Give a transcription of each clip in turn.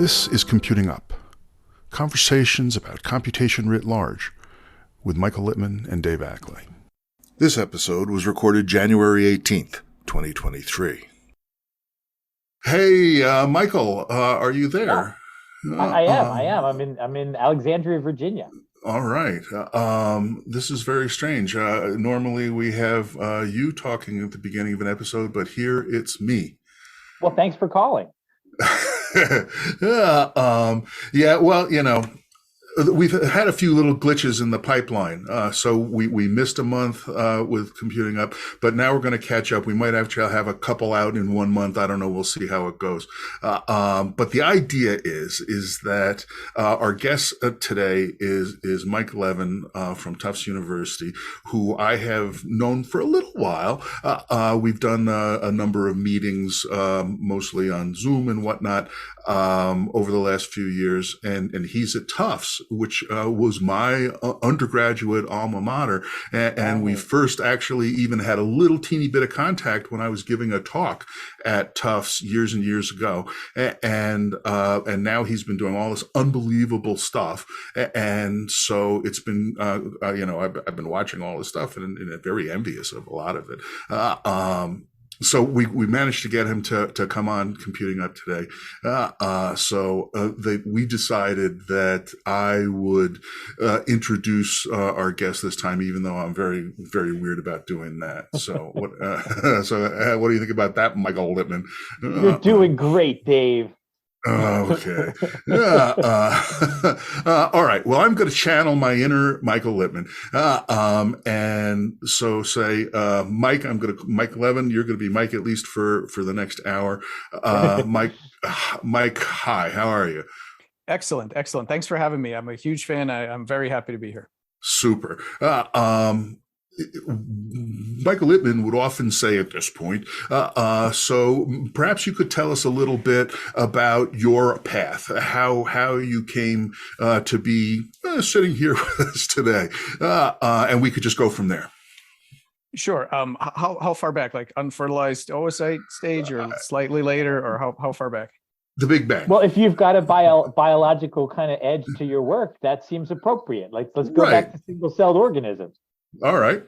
This is Computing Up, conversations about computation writ large, with Michael Littman and Dave Ackley. This episode was recorded January 18th, 2023. Hey, Michael, are you there? Yeah, I am. I'm in Alexandria, Virginia. All right. This is very strange. Normally we have you talking at the beginning of an episode, but here it's me. Well, thanks for calling. Yeah, well, we've had a few little glitches in the pipeline. So we missed a month with Computing Up, but now we're going to catch up. We might actually have a couple out in 1 month. I don't know. We'll see how it goes. But the idea is that our guest today is Mike Levin from Tufts University, who I have known for a little while. We've done a number of meetings, mostly on Zoom and whatnot, over the last few years, and he's at Tufts, which was my undergraduate alma mater, and we first actually even had a little teeny bit of contact when I was giving a talk at Tufts years and years ago, and now he's been doing all this unbelievable stuff, and so it's been I've been watching all this stuff and very envious of a lot of it. So we managed to get him to come on Computing Up today. We decided that I would introduce our guest this time, even though I'm very, very weird about doing that. So what do you think about that, Michael Littman? You're doing great, Dave. Okay. Yeah. All right. Well, I'm going to channel my inner Michael Littman. And so say, Mike, Mike Levin, you're going to be Mike at least for the next hour. Mike, hi, how are you? Excellent. Thanks for having me. I'm a huge fan. I'm very happy to be here. Super. Michael Littman would often say at this point, so perhaps you could tell us a little bit about your path, how you came to be sitting here with us today, and we could just go from there. Sure. How far back, like unfertilized oocyte stage, or slightly later, or how far back? The Big Bang. Well, if you've got a biological kind of edge to your work, that seems appropriate. Like, let's go back to single-celled organisms. All right.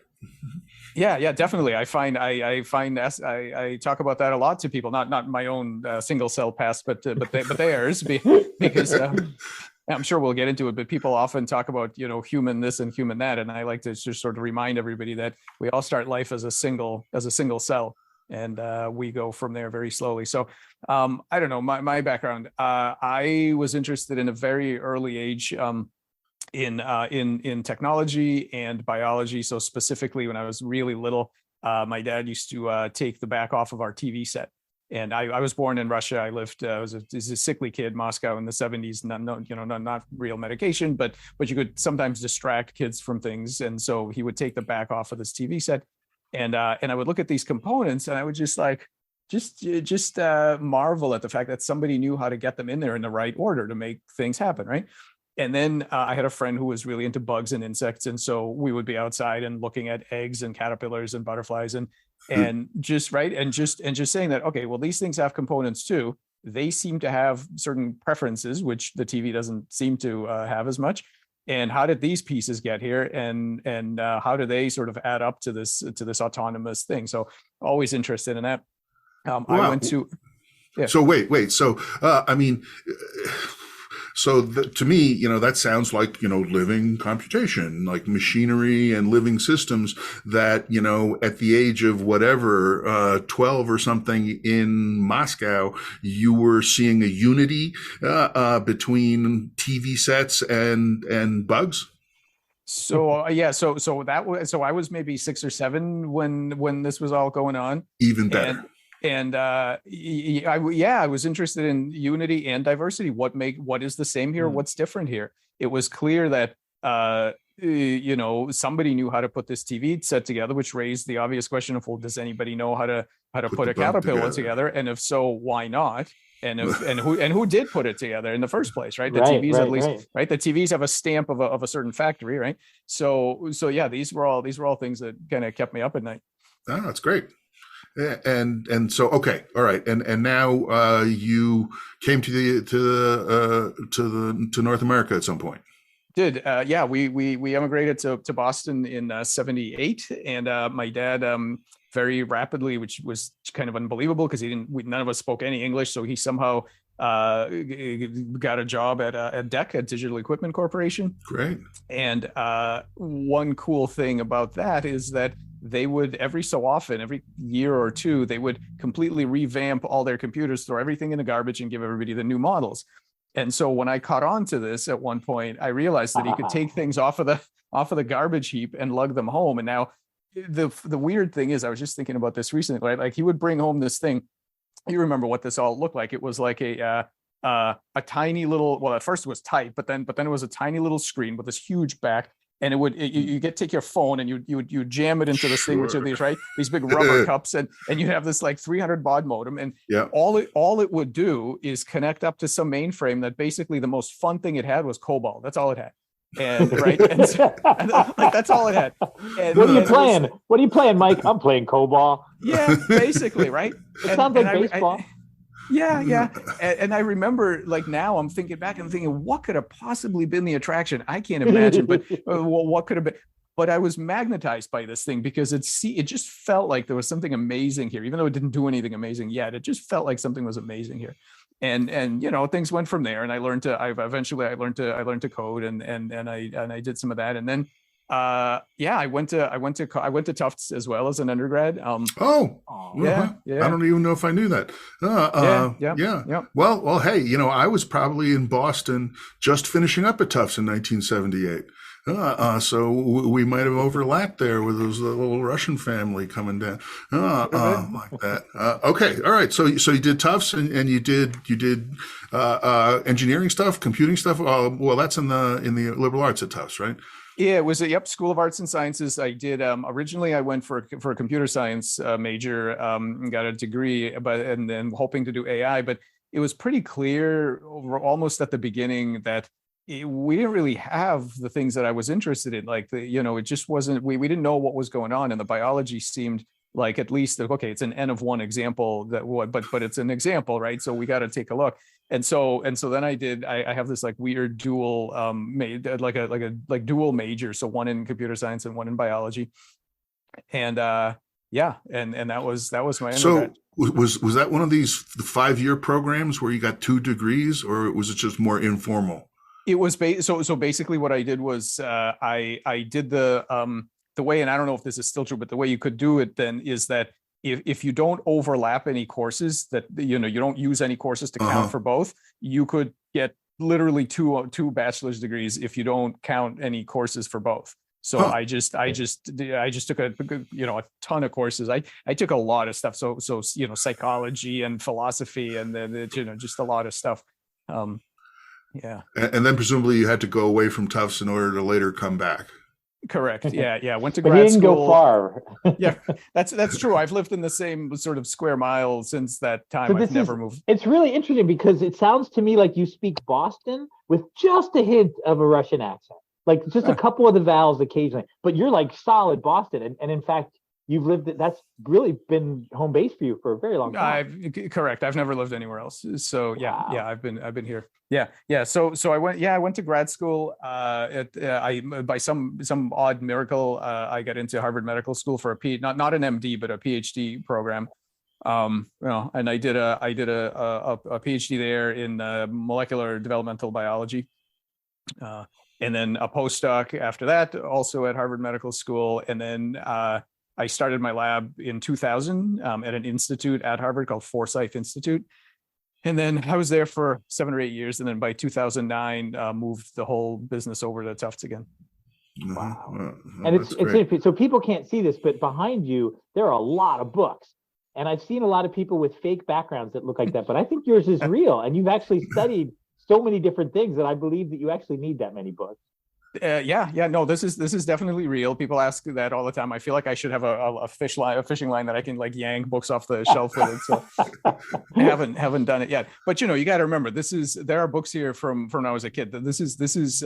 Yeah, definitely. I talk about that a lot to people, not my own single cell past, but theirs, because I'm sure we'll get into it. But people often talk about human this and human that, and I like to just sort of remind everybody that we all start life as a single cell, and we go from there very slowly. So I don't know my background. I was interested in a very early age. In technology and biology. So specifically when I was really little, my dad used to take the back off of our TV set. And I was born in Russia. I lived, I was a sickly kid, Moscow in the 70s, not real medication, but you could sometimes distract kids from things. And so he would take the back off of this TV set, and I would look at these components, and I would just marvel at the fact that somebody knew how to get them in there in the right order to make things happen, right? And then I had a friend who was really into bugs and insects. And so we would be outside and looking at eggs and caterpillars and butterflies and just saying that, okay, well, these things have components too. They seem to have certain preferences, which the TV doesn't seem to have as much. And how did these pieces get here? And how do they sort of add up to this autonomous thing? So always interested in that. Wow. I went to, yeah. So wait. So, to me, that sounds like, living computation, like machinery and living systems that, at the age of whatever, 12 or something in Moscow, you were seeing a unity between TV sets and bugs. So I was maybe 6 or 7 when this was all going on. Even better. And I was interested in unity and diversity. What is the same here? What's different here? It was clear that somebody knew how to put this TV set together, which raised the obvious question of, well, does anybody know how to put a caterpillar together? And if so, why not? And who did put it together in the first place, right? The TVs at least, right? The TVs have a stamp of a certain factory, right? So yeah, these were all things that kind of kept me up at night. Oh, that's great. And so okay, all right, and now you came to North America at some point. Yeah, we emigrated to Boston in 78, and my dad very rapidly, which was kind of unbelievable because none of us spoke any English, so he somehow got a job at DEC, at Digital Equipment Corporation. Great. And one cool thing about that is that they would, every so often, every year or two, they would completely revamp all their computers, throw everything in the garbage, and give everybody the new models. And so when I caught on to this at one point, I realized that he could take things off of the garbage heap and lug them home. And now the weird thing is, I was just thinking about this recently, right? Like, he would bring home this thing. You remember what this all looked like? It was like a tiny little, well, at first it was tight, but then it was a tiny little screen with this huge back. And you take your phone and you jam it into this thing, which are these big rubber cups, and you'd have this like 300 baud modem, and all it would do is connect up to some mainframe that basically the most fun thing it had was COBOL. That's all it had. And like, that's all it had. And, what are you playing? What are you playing, Mike? I'm playing COBOL. Yeah, basically, right? It sounds like baseball. Yeah. And I remember, like, now I'm thinking back and thinking, what could have possibly been the attraction? I can't imagine, but what could have been? But I was magnetized by this thing because it just felt like there was something amazing here, even though it didn't do anything amazing yet. It just felt like something was amazing here. And things went from there. And I learned to code, and I did some of that. And then I went to Tufts as well as an undergrad. Yeah. I don't even know if I knew that. Yeah. Well, hey, I was probably in Boston just finishing up at Tufts in 1978. So we might have overlapped there with those little Russian family coming down, like that. Okay, all right. So you did Tufts, and you did engineering stuff, computing stuff. Well, that's in the liberal arts at Tufts, right? Yeah, it was School of Arts and Sciences. I did originally I went for a computer science major, got a degree, and then hoping to do AI, but it was pretty clear almost at the beginning that we didn't really have the things that I was interested in. Like, it just wasn't, we didn't know what was going on, and the biology seemed like, at least, okay, it's an N of one example but it's an example, right? So we got to take a look. And so then I have this like weird dual dual major. So one in computer science and one in biology. And and that was my undergrad. So was that one of these 5-year programs where you got 2 degrees, or was it just more informal? It was so basically what I did was I did the way, and I don't know if this is still true, but the way you could do it then is that if you don't overlap any courses, that you don't use any courses to count for both, you could get literally two bachelor's degrees if you don't count any courses for both. So I just took a ton of courses. I took a lot of stuff. So psychology and philosophy, and then just a lot of stuff. Yeah. And then presumably you had to go away from Tufts in order to later come back. Correct. Yeah. Went to but grad he didn't school. go far. Yeah, that's true. I've lived in the same sort of square mile since that time. I've never moved. It's really interesting because it sounds to me like you speak Boston with just a hint of a Russian accent, like just a couple of the vowels occasionally. But you're like solid Boston, and in fact, you've lived. That's really been home base for you for a very long time. Correct. I've never lived anywhere else. So Wow. yeah, I've been here. Yeah. So I went to grad school. By some odd miracle, I got into Harvard Medical School for not an MD, but a PhD program. And I did a PhD there in molecular developmental biology. And then a postdoc after that, also at Harvard Medical School. And then I started my lab in 2000 at an institute at Harvard called Forsyth Institute. And then I was there for 7 or 8 years. And then by 2009, moved the whole business over to Tufts again. Wow. And it's interesting. So people can't see this, but behind you, there are a lot of books. And I've seen a lot of people with fake backgrounds that look like that, but I think yours is real. And you've actually studied so many different things that I believe that you actually need that many books. No, this is definitely real. People ask that all the time. I feel like I should have a fishing line that I can like yank books off the shelf with it. So I haven't done it yet. But you got to remember, there are books here from when I was a kid. This is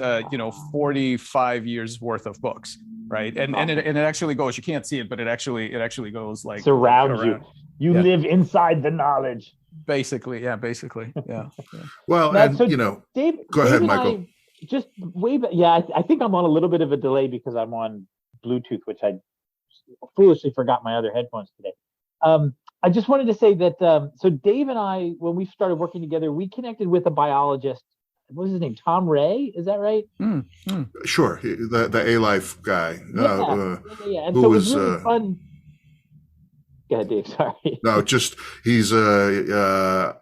45 years worth of books. right? And it actually goes. You can't see it, but it actually goes like surrounds around. you. You live inside the knowledge. Basically, yeah. Well, Now, and so go Dave ahead, and Michael. I just way back. Yeah, I think I'm on a little bit of a delay because I'm on Bluetooth, which I foolishly forgot my other headphones today. I just wanted to say that so Dave and I, when we started working together, we connected with a biologist. What was his name? Tom Ray, is that right? Sure, the A-Life guy, Yeah. And who so it was was really fun. Go ahead, Dave. Sorry. no, just he's a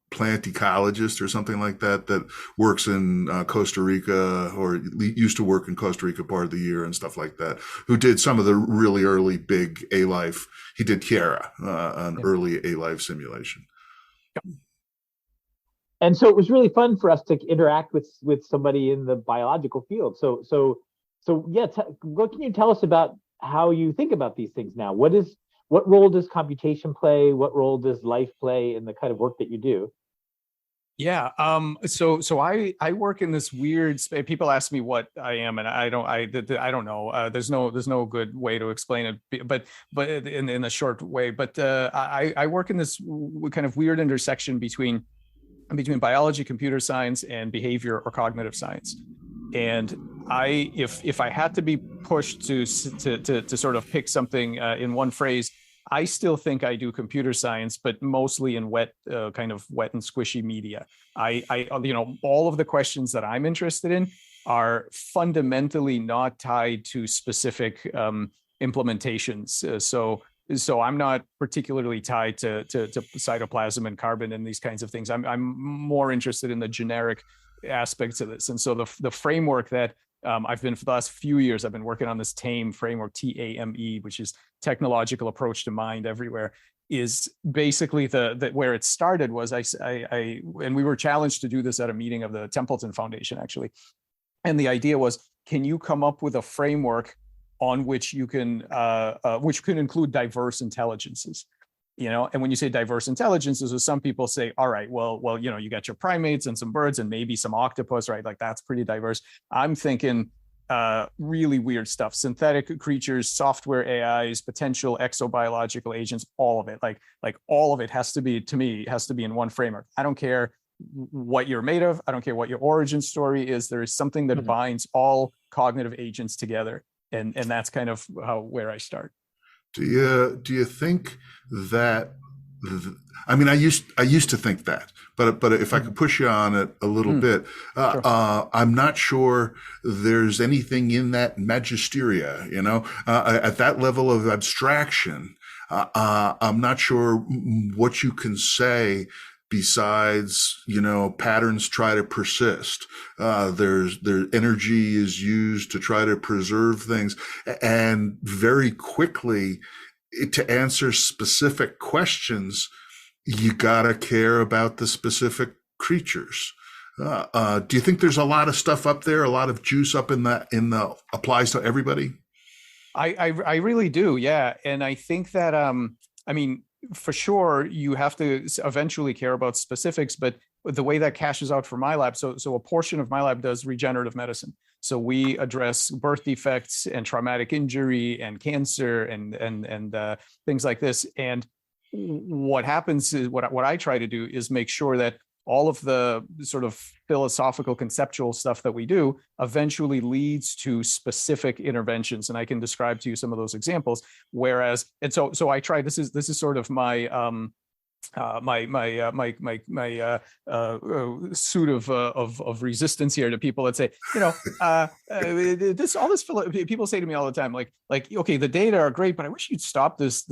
plant ecologist or something like that that works in Costa Rica, or used to work in Costa Rica part of the year and stuff like that, who did some of the really early big A-Life. He did Tierra, an early A-Life simulation. And so it was really fun for us to interact with somebody in the biological field. So yeah, what can you tell us about how you think about these things now? What role does computation play? What role does life play in the kind of work that you do? Yeah. So I work in this weird space. People ask me what I am, and I don't know. There's no good way to explain it, but in a short way. But I work in this kind of weird intersection between biology, computer science, and behavior or cognitive science. And if I had to be pushed to sort of pick something in one phrase, I still think I do computer science, but mostly in kind of wet and squishy media. I all of the questions that I'm interested in are fundamentally not tied to specific implementations. So I'm not particularly tied to cytoplasm and carbon and these kinds of things. I'm more interested in the generic aspects of this. And so the framework that I've been for the last few years, I've been working on this TAME framework, TAME, which is technological approach to mind everywhere, is basically the where it started was and we were challenged to do this at a meeting of the Templeton Foundation, actually. And the idea was, can you come up with a framework on which you can include diverse intelligences? And when you say diverse intelligences, some people say, all right, well, you got your primates and some birds and maybe some octopus, right? Like that's pretty diverse. I'm thinking really weird stuff, synthetic creatures, software AIs, potential exobiological agents, all of it. Like all of it has to be, to me, has to be in one framework. I don't care what you're made of. I don't care what your origin story is. There is something that binds all cognitive agents together. And that's kind of where I start. Do you think that? I mean, I used to think that, but if I could push you on it a little bit, Sure. I'm not sure there's anything in that magisteria. At that level of abstraction, I'm not sure what you can say. Besides, patterns try to persist. Their energy is used to try to preserve things, and very quickly, to answer specific questions, you gotta care about the specific creatures. Do you think there's a lot of stuff up there, a lot of juice up in the applies to everybody? I really do, yeah, and I think that I mean, for sure, you have to eventually care about specifics, but the way that cashes out for my lab, so a portion of my lab does regenerative medicine. So we address birth defects and traumatic injury and cancer and things like this. And what happens is what I try to do is make sure that all of the sort of philosophical conceptual stuff that we do eventually leads to specific interventions. And I can describe to you some of those examples. So I try, this is sort of my suit of resistance here to people that say, people say to me all the time, like, okay, the data are great, but I wish you'd stop this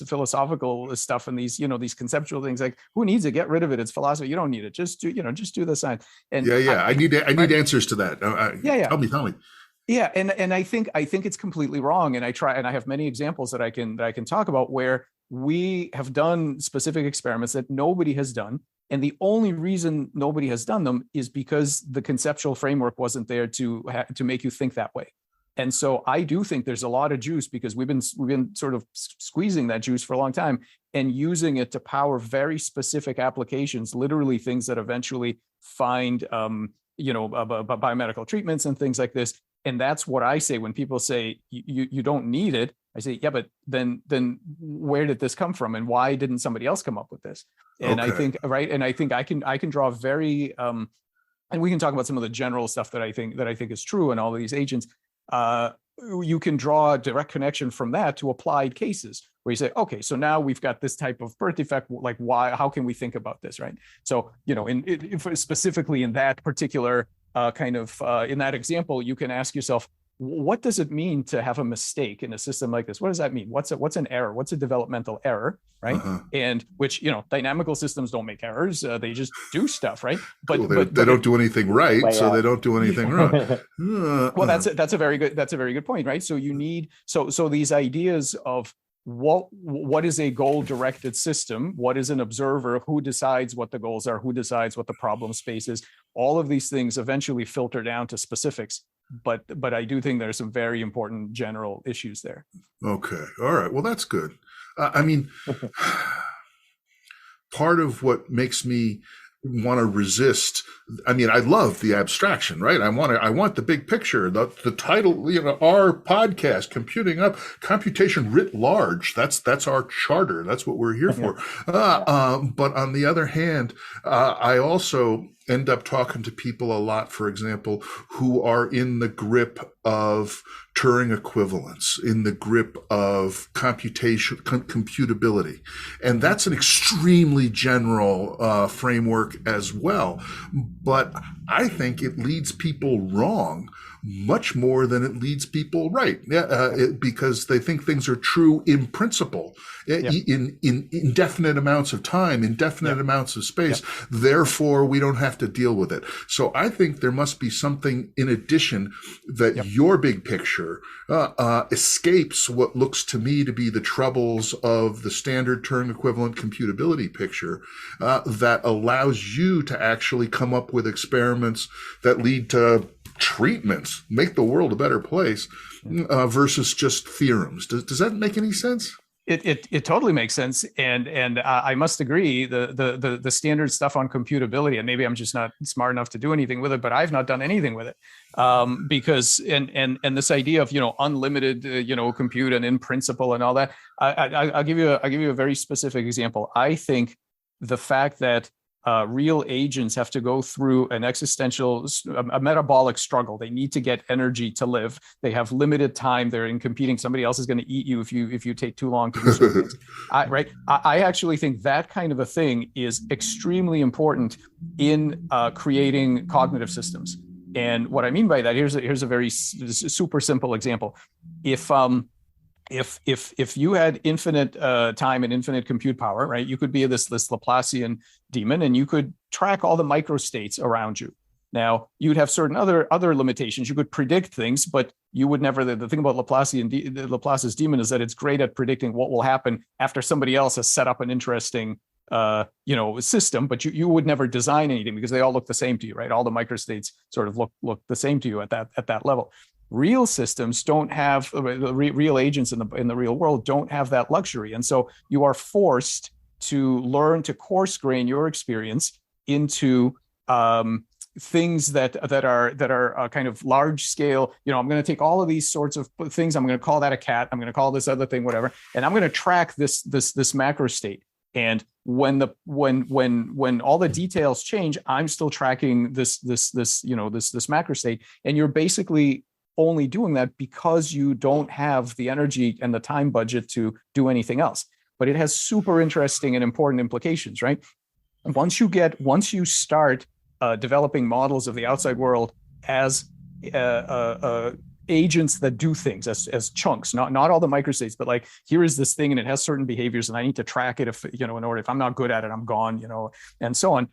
philosophical stuff and these conceptual things. Like, who needs it? Get rid of it. It's philosophy. You don't need it. Just do the science. And I need answers to that. Tell me. Yeah, and I think it's completely wrong. And I have many examples that I can talk about where we have done specific experiments that nobody has done. And the only reason nobody has done them is because the conceptual framework wasn't there to make you think that way. And so I do think there's a lot of juice because we've been sort of squeezing that juice for a long time and using it to power very specific applications, literally things that eventually find biomedical treatments and things like this. And that's what I say when people say you don't need it. I say, yeah, but then where did this come from, and why didn't somebody else come up with this? And I think, right, and I think I can draw very and we can talk about some of the general stuff that I think is true in all of these agents. You can draw a direct connection from that to applied cases where you say, okay, so now we've got this type of birth defect. Like, why? How can we think about this, right? So, specifically in that particular in that example, you can ask yourself, what does it mean to have a mistake in a system like this? What does that mean? What's an error? What's a developmental error, right? And which, dynamical systems don't make errors. They just do stuff, right? But they don't do anything right, so they don't do anything wrong. Well, that's a very good point, right? So you need so these ideas of what is a goal-directed system? What is an observer? Who decides what the goals are? Who decides what the problem space is? All of these things eventually filter down to specifics. But I do think there's some very important general issues there. Okay. All right. Well, that's good. I mean, part of what makes me want to resist, I mean, I love the abstraction, right? I want the big picture, the title, our podcast, computation writ large. That's our charter. That's what we're here for. But on the other hand, I also end up talking to people a lot, for example, who are in the grip of Turing equivalence, in the grip of computability. And that's an extremely general framework as well. But I think it leads people wrong much more than it leads people right, because they think things are true in principle, in indefinite amounts of time, indefinite amounts of space. Therefore, we don't have to deal with it. So I think there must be something in addition that your big picture escapes what looks to me to be the troubles of the standard Turing equivalent computability picture, that allows you to actually come up with experiments that lead to treatments, make the world a better place, versus just theorems. Does that make any sense? It totally makes sense, and I must agree. The standard stuff on computability, and maybe I'm just not smart enough to do anything with it, but I've not done anything with it, because and this idea of unlimited compute and in principle and all that. I'll give you a very specific example. I think the fact that real agents have to go through an existential, a metabolic struggle. They need to get energy to live. They have limited time. They're in competing. Somebody else is going to eat you if you take too long to do certain things. I actually think that kind of a thing is extremely important in creating cognitive systems. And what I mean by that, here's a very super simple example. If you had infinite time and infinite compute power, right, you could be this Laplacian daemon, and you could track all the microstates around you. Now, you'd have certain other limitations. You could predict things, but you would never. The thing about Laplace's daemon is that it's great at predicting what will happen after somebody else has set up an interesting system, but you would never design anything because they all look the same to you, right? All the microstates sort of look the same to you at that level. Real systems don't have real agents in the real world don't have that luxury, and so you are forced to learn to coarse grain your experience into things that are kind of large scale. I'm going to take all of these sorts of things. I'm going to call that a cat. I'm going to call this other thing whatever, and I'm going to track this macro state. And when all the details change, I'm still tracking this macro state, and you're basically only doing that because you don't have the energy and the time budget to do anything else. But it has super interesting and important implications, right? Once you start developing models of the outside world as agents that do things as chunks, not all the microstates, but like, here is this thing and it has certain behaviors and I need to track it if I'm not good at it, I'm gone, and so on.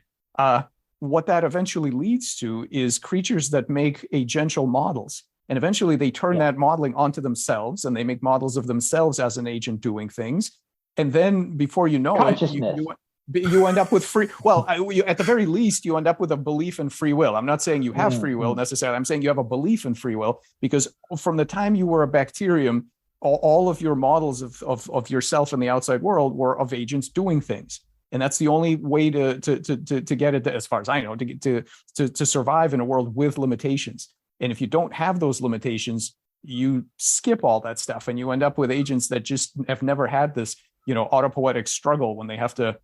What that eventually leads to is creatures that make agential models. And eventually they turn that modeling onto themselves, and they make models of themselves as an agent doing things. And then before you know it, you end up with free. Well, at the very least, you end up with a belief in free will. I'm not saying you have free will necessarily. I'm saying you have a belief in free will, because from the time you were a bacterium, all of your models of yourself in the outside world were of agents doing things. And that's the only way to get it, as far as I know, to survive in a world with limitations. And if you don't have those limitations, you skip all that stuff and you end up with agents that just have never had this, autopoietic struggle when they have to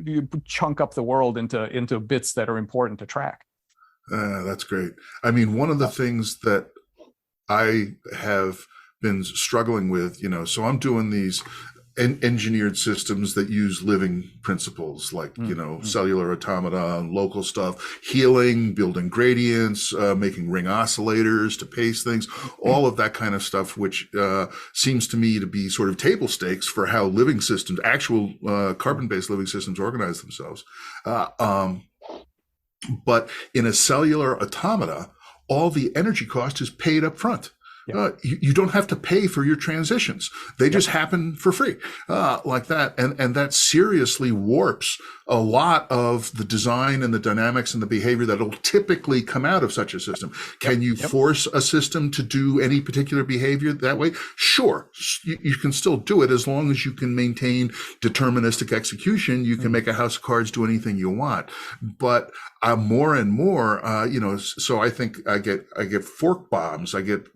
you chunk up the world into bits that are important to track. That's great. I mean, one of the things that I have been struggling with, so I'm doing these engineered systems that use living principles like, cellular automata, local stuff, healing, building gradients, making ring oscillators to pace things, all of that kind of stuff, which seems to me to be sort of table stakes for how living systems, actual carbon-based living systems organize themselves. But in a cellular automata, all the energy cost is paid up front. You don't have to pay for your transitions. They just happen for free, like that. And that seriously warps a lot of the design and the dynamics and the behavior that'll typically come out of such a system. Can you force a system to do any particular behavior that way? Sure. You can still do it as long as you can maintain deterministic execution. You can make a house of cards do anything you want. But more and more, so I think I get fork bombs. I get,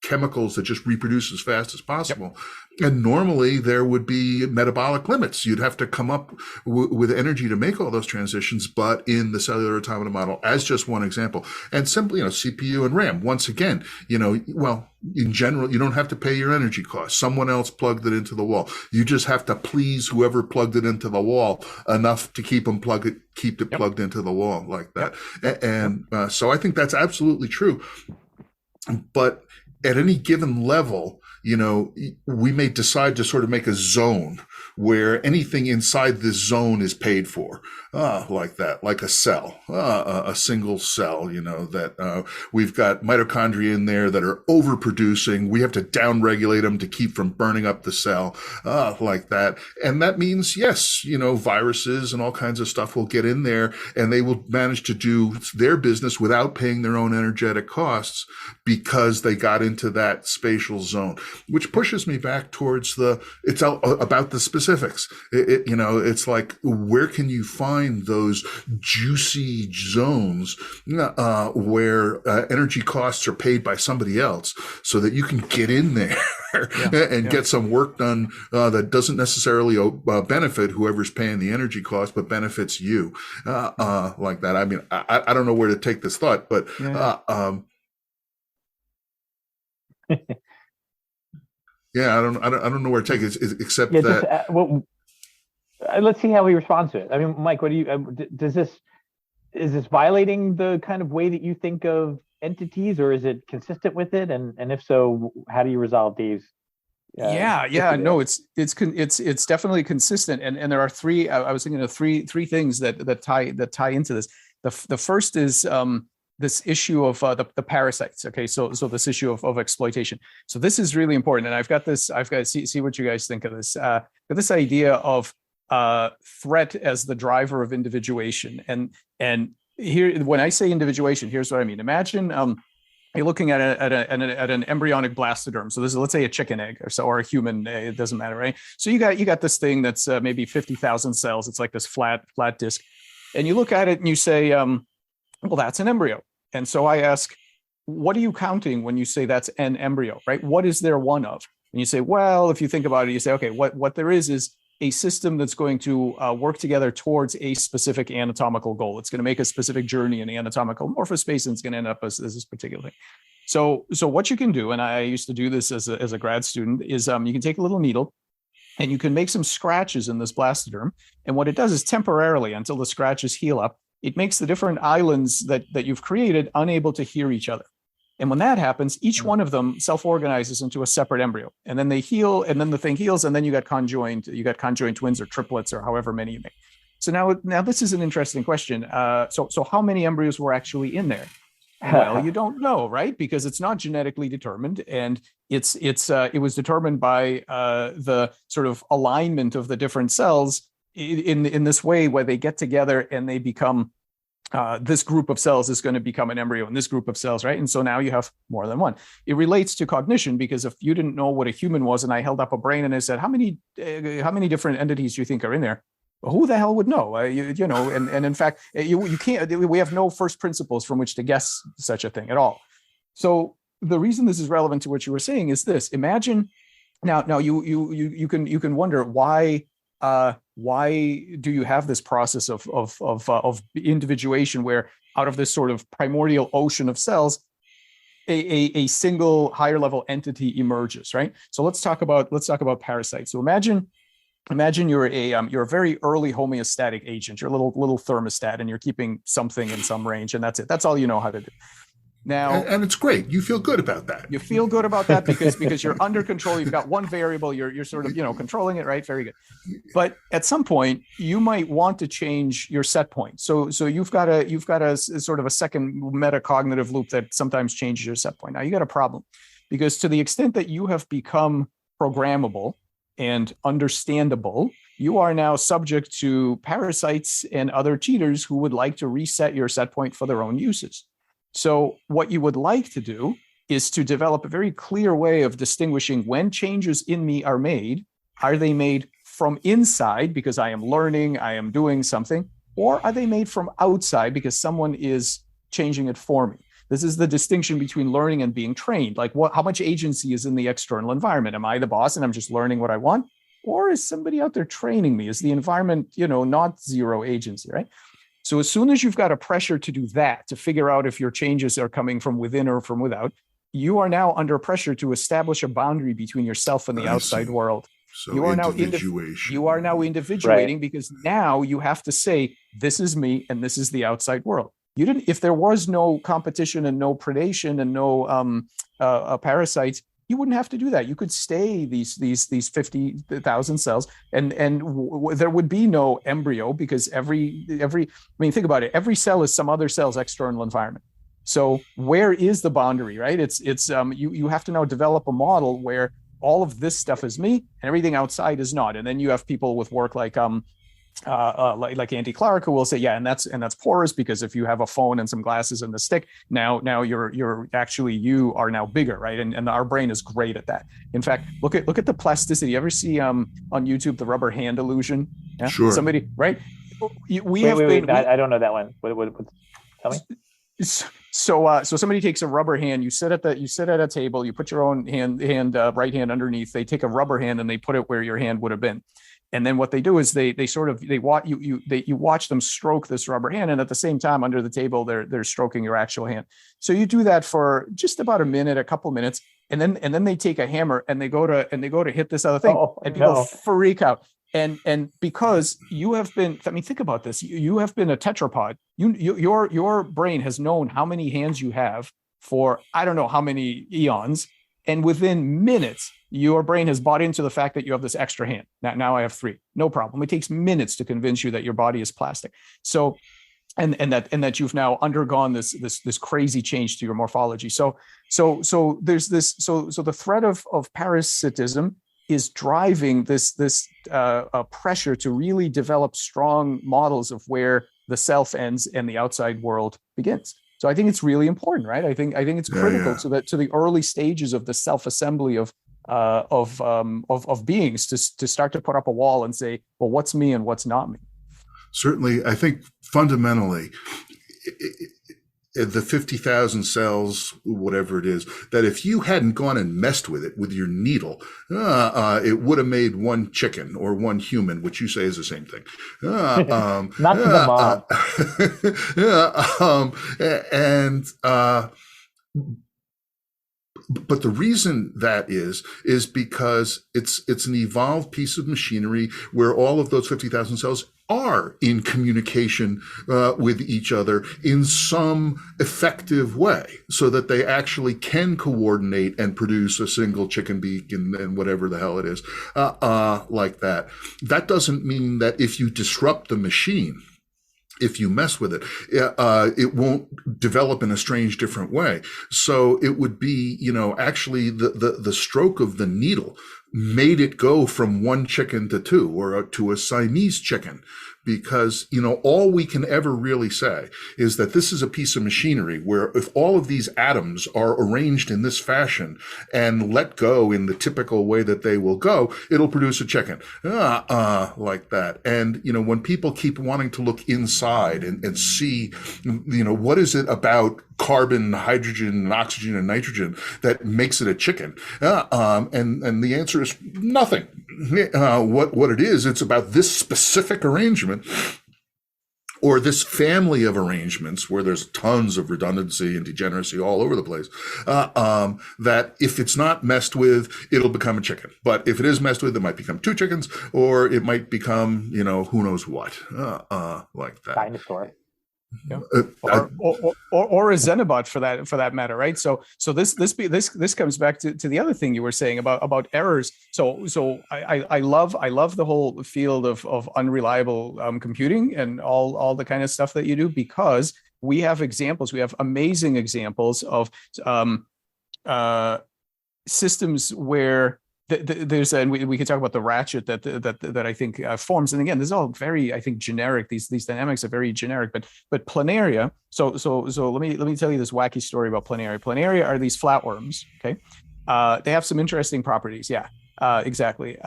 chemicals that just reproduce as fast as possible. And normally there would be metabolic limits. You'd have to come up with energy to make all those transitions. But in the cellular automata model, as just one example, and simply, CPU and RAM, once again, in general, you don't have to pay your energy costs. Someone else plugged it into the wall. You just have to please whoever plugged it into the wall enough to keep it plugged into the wall like that. And so I think that's absolutely true. But at any given level, we may decide to sort of make a zone where anything inside this zone is paid for, like that, like a cell, a single cell, that we've got mitochondria in there that are overproducing. We have to downregulate them to keep from burning up the cell, like that. And that means, yes, viruses and all kinds of stuff will get in there and they will manage to do their business without paying their own energetic costs because they got into that spatial zone, which pushes me back towards it's about the specifics. It's like, where can you find those juicy zones where energy costs are paid by somebody else so that you can get in there and get some work done that doesn't necessarily benefit whoever's paying the energy cost, but benefits you, like that. I mean, I don't know where to take this thought, but I don't know where to take it, except that. Let's see how he responds to it. I mean, Mike, what do you? Is this violating the kind of way that you think of entities, or is it consistent with it? And if so, how do you resolve these? No, it's definitely consistent. And there are three. I was thinking of three things that tie into this. The first is this issue of the parasites. Okay, so this issue of exploitation. So this is really important, and I've got to see what you guys think of this. This idea of threat as the driver of individuation, and here, when I say individuation, here's what I mean. Imagine you're looking at an embryonic blastoderm. So this is, let's say, a chicken egg or a human. It doesn't matter, right? So you got this thing that's maybe 50,000 cells. It's like this flat disc, and you look at it and you say, well, that's an embryo. And so I ask, what are you counting when you say that's an embryo, right? What is there one of? And you say, well, if you think about it, you say, okay, what there is a system that's going to work together towards a specific anatomical goal. It's going to make a specific journey in the anatomical morphospace, and it's going to end up as this particular thing. So what you can do, and I used to do this as a grad student, is you can take a little needle and you can make some scratches in this blastoderm. And what it does is temporarily, until the scratches heal up, it makes the different islands that you've created unable to hear each other. And when that happens, each one of them self-organizes into a separate embryo, and then they heal, and then the thing heals, and then you got conjoined twins or triplets or however many you make. So now this is an interesting question. So how many embryos were actually in there? Well, you don't know, right? Because it's not genetically determined, and it was determined by the sort of alignment of the different cells in this way, where they get together and they become this group of cells is going to become an embryo in this group of cells, right? And so now you have more than one. It relates to cognition, because if you didn't know what a human was and I held up a brain and I said, how many different entities do you think are in there? Who the hell would know? You know, and in fact, you can't. We have no first principles from which to guess such a thing at all. So the reason this is relevant to what you were saying is this: imagine now you can wonder why do you have this process of individuation where out of this sort of primordial ocean of cells a single higher level entity emerges, right? So let's talk about parasites. So imagine you're a very early homeostatic agent. You're a little thermostat, and you're keeping something in some range, and that's it. That's all you know how to do. Now, and it's great. You feel good about that. You feel good about that because you're under control. You've got one variable. You're sort of controlling it, right? Very good. But at some point, you might want to change your set point. So you've got a sort of a second metacognitive loop that sometimes changes your set point. Now you got a problem, because to the extent that you have become programmable and understandable, you are now subject to parasites and other cheaters who would like to reset your set point for their own uses. So what you would like to do is to develop a very clear way of distinguishing when changes in me are made. Are they made from inside because I am learning, I am doing something, or are they made from outside because someone is changing it for me? This is the distinction between learning and being trained. Like how much agency is in the external environment? Am I the boss and I'm just learning what I want? Or is somebody out there training me? Is the environment, not zero agency, right? So as soon as you've got a pressure to do that, to figure out if your changes are coming from within or from without, you are now under pressure to establish a boundary between yourself and the outside world. So you are now individuating right. Because now you have to say, this is me and this is the outside world. You didn't, if there was no competition and no predation and no parasites, you wouldn't have to do that. You could stay these 50,000 cells, and there would be no embryo, because every think about it. Every cell is some other cell's external environment. So where is the boundary, right? It's you have to now develop a model where all of this stuff is me and everything outside is not. And then you have people with work like Andy Clark, who will say, yeah, and that's porous, because if you have a phone and some glasses and the stick, now you're actually, you are now bigger, right? And our brain is great at that. In fact, look at the plasticity. You ever see on YouTube the rubber hand illusion? Yeah? Sure. Somebody, right? I don't know that one. What tell me. So somebody takes a rubber hand. You sit at a table. You put your own right hand underneath. They take a rubber hand and they put it where your hand would have been. And then what they do is they watch them stroke this rubber hand, and at the same time under the table they're stroking your actual hand. So you do that for just about a couple minutes, and then they take a hammer and they go to hit this other thing, and people freak out. And because you have been, think about this. You have been a tetrapod. Your brain has known how many hands you have for I don't know how many eons, and within minutes, your brain has bought into the fact that you have this extra hand. Now I have 3. No problem. It takes minutes to convince you that your body is plastic. So, and that you've now undergone this crazy change to your morphology. So there's this. So the threat of parasitism is driving this pressure to really develop strong models of where the self ends and the outside world begins. So I think it's really important, right? I think it's critical to the early stages of the self-assembly of beings to start to put up a wall and say, well, what's me and what's not me? Certainly, I think fundamentally, the 50,000 cells, whatever it is, that if you hadn't gone and messed with it with your needle, it would have made one chicken or one human, which you say is the same thing. Not to the mom. But the reason that is because it's an evolved piece of machinery where all of those 50,000 cells are in communication with each other in some effective way, so that they actually can coordinate and produce a single chicken beak and whatever the hell it is, like that. That doesn't mean that if you disrupt the machine, if you mess with it, it won't develop in a strange, different way. So it would be, actually the stroke of the needle made it go from one chicken to 2 or to a Siamese chicken. because, all we can ever really say is that this is a piece of machinery where if all of these atoms are arranged in this fashion and let go in the typical way that they will go, it'll produce a chicken, like that. And, when people keep wanting to look inside and see, what is it about carbon, hydrogen, oxygen, and nitrogen that makes it a chicken? And the answer is nothing. What it is, it's about this specific arrangement or this family of arrangements where there's tons of redundancy and degeneracy all over the place, that if it's not messed with, it'll become a chicken. But if it is messed with, it might become two chickens, or it might become, who knows what, like that. Dinosaur. Yeah. Or a Xenobot for that matter, right? So this comes back to the other thing you were saying about errors. So I love the whole field of unreliable computing and all the kind of stuff that you do, because we have amazing examples of systems where there's and we can talk about the ratchet that I think forms. And again, this is all very, I think, generic. These dynamics are very generic, but planaria. So let me tell you this wacky story about planaria. Planaria are these flatworms. Okay, they have some interesting properties. Yeah, exactly.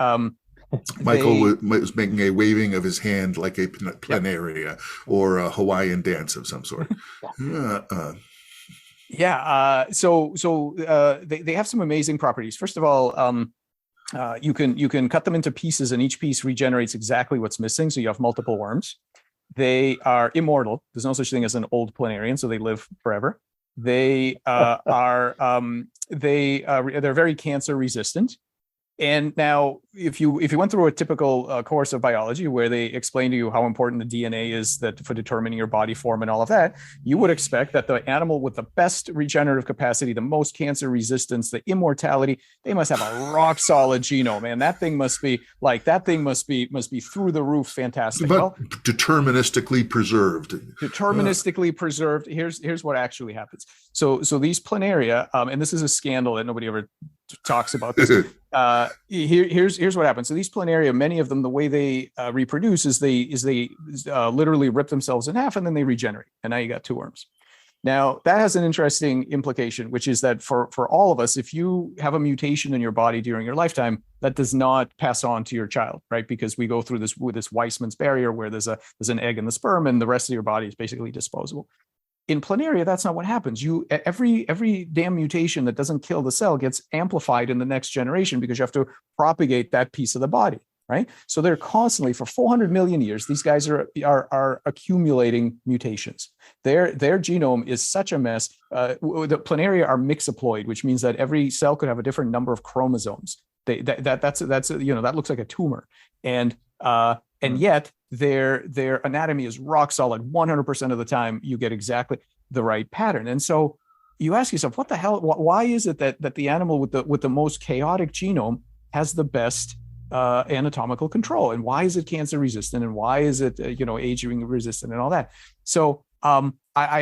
Michael was making a waving of his hand like a planaria or a Hawaiian dance of some sort. So they have some amazing properties. First of all, you can cut them into pieces, and each piece regenerates exactly what's missing. So you have multiple worms. They are immortal. There's no such thing as an old planarian, so they live forever. They they're very cancer resistant. And now, if you went through a typical course of biology where they explain to you how important the DNA is that for determining your body form and all of that, you would expect that the animal with the best regenerative capacity, the most cancer resistance, the immortality, they must have a rock solid genome, man. That thing must be through the roof, fantastic. But deterministically preserved. Deterministically preserved. Here's what actually happens. So these planaria, and this is a scandal that nobody ever talks about this. Here's what happens. So these planaria, many of them, the way they reproduce is they literally rip themselves in half and then they regenerate. And now you got two worms. Now that has an interesting implication, which is that for all of us, if you have a mutation in your body during your lifetime, that does not pass on to your child, right? Because we go through this Weissman's barrier where there's an egg in the sperm and the rest of your body is basically disposable. In planaria, that's not what happens. Every damn mutation that doesn't kill the cell gets amplified in the next generation because you have to propagate that piece of the body, right? So they're constantly, for 400 million years, these guys are accumulating mutations. Their genome is such a mess. The planaria are mixoploid, which means that every cell could have a different number of chromosomes. That looks like a tumor, and yet their anatomy is rock solid. 100% of the time, you get exactly the right pattern. And so you ask yourself, what the hell? Why is it that the animal with the most chaotic genome has the best anatomical control, and why is it cancer resistant, and why is it aging resistant, and all that? So I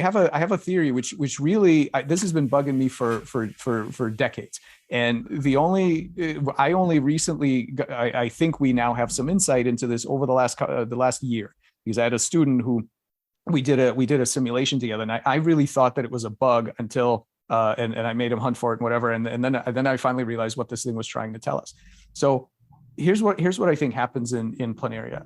have a theory which really this has been bugging me for decades, and I only recently I think we now have some insight into this over the last year, because I had a student who we did a simulation together, and I really thought that it was a bug until and I made him hunt for it and whatever, and then I finally realized what this thing was trying to tell us. So here's what I think happens in planaria.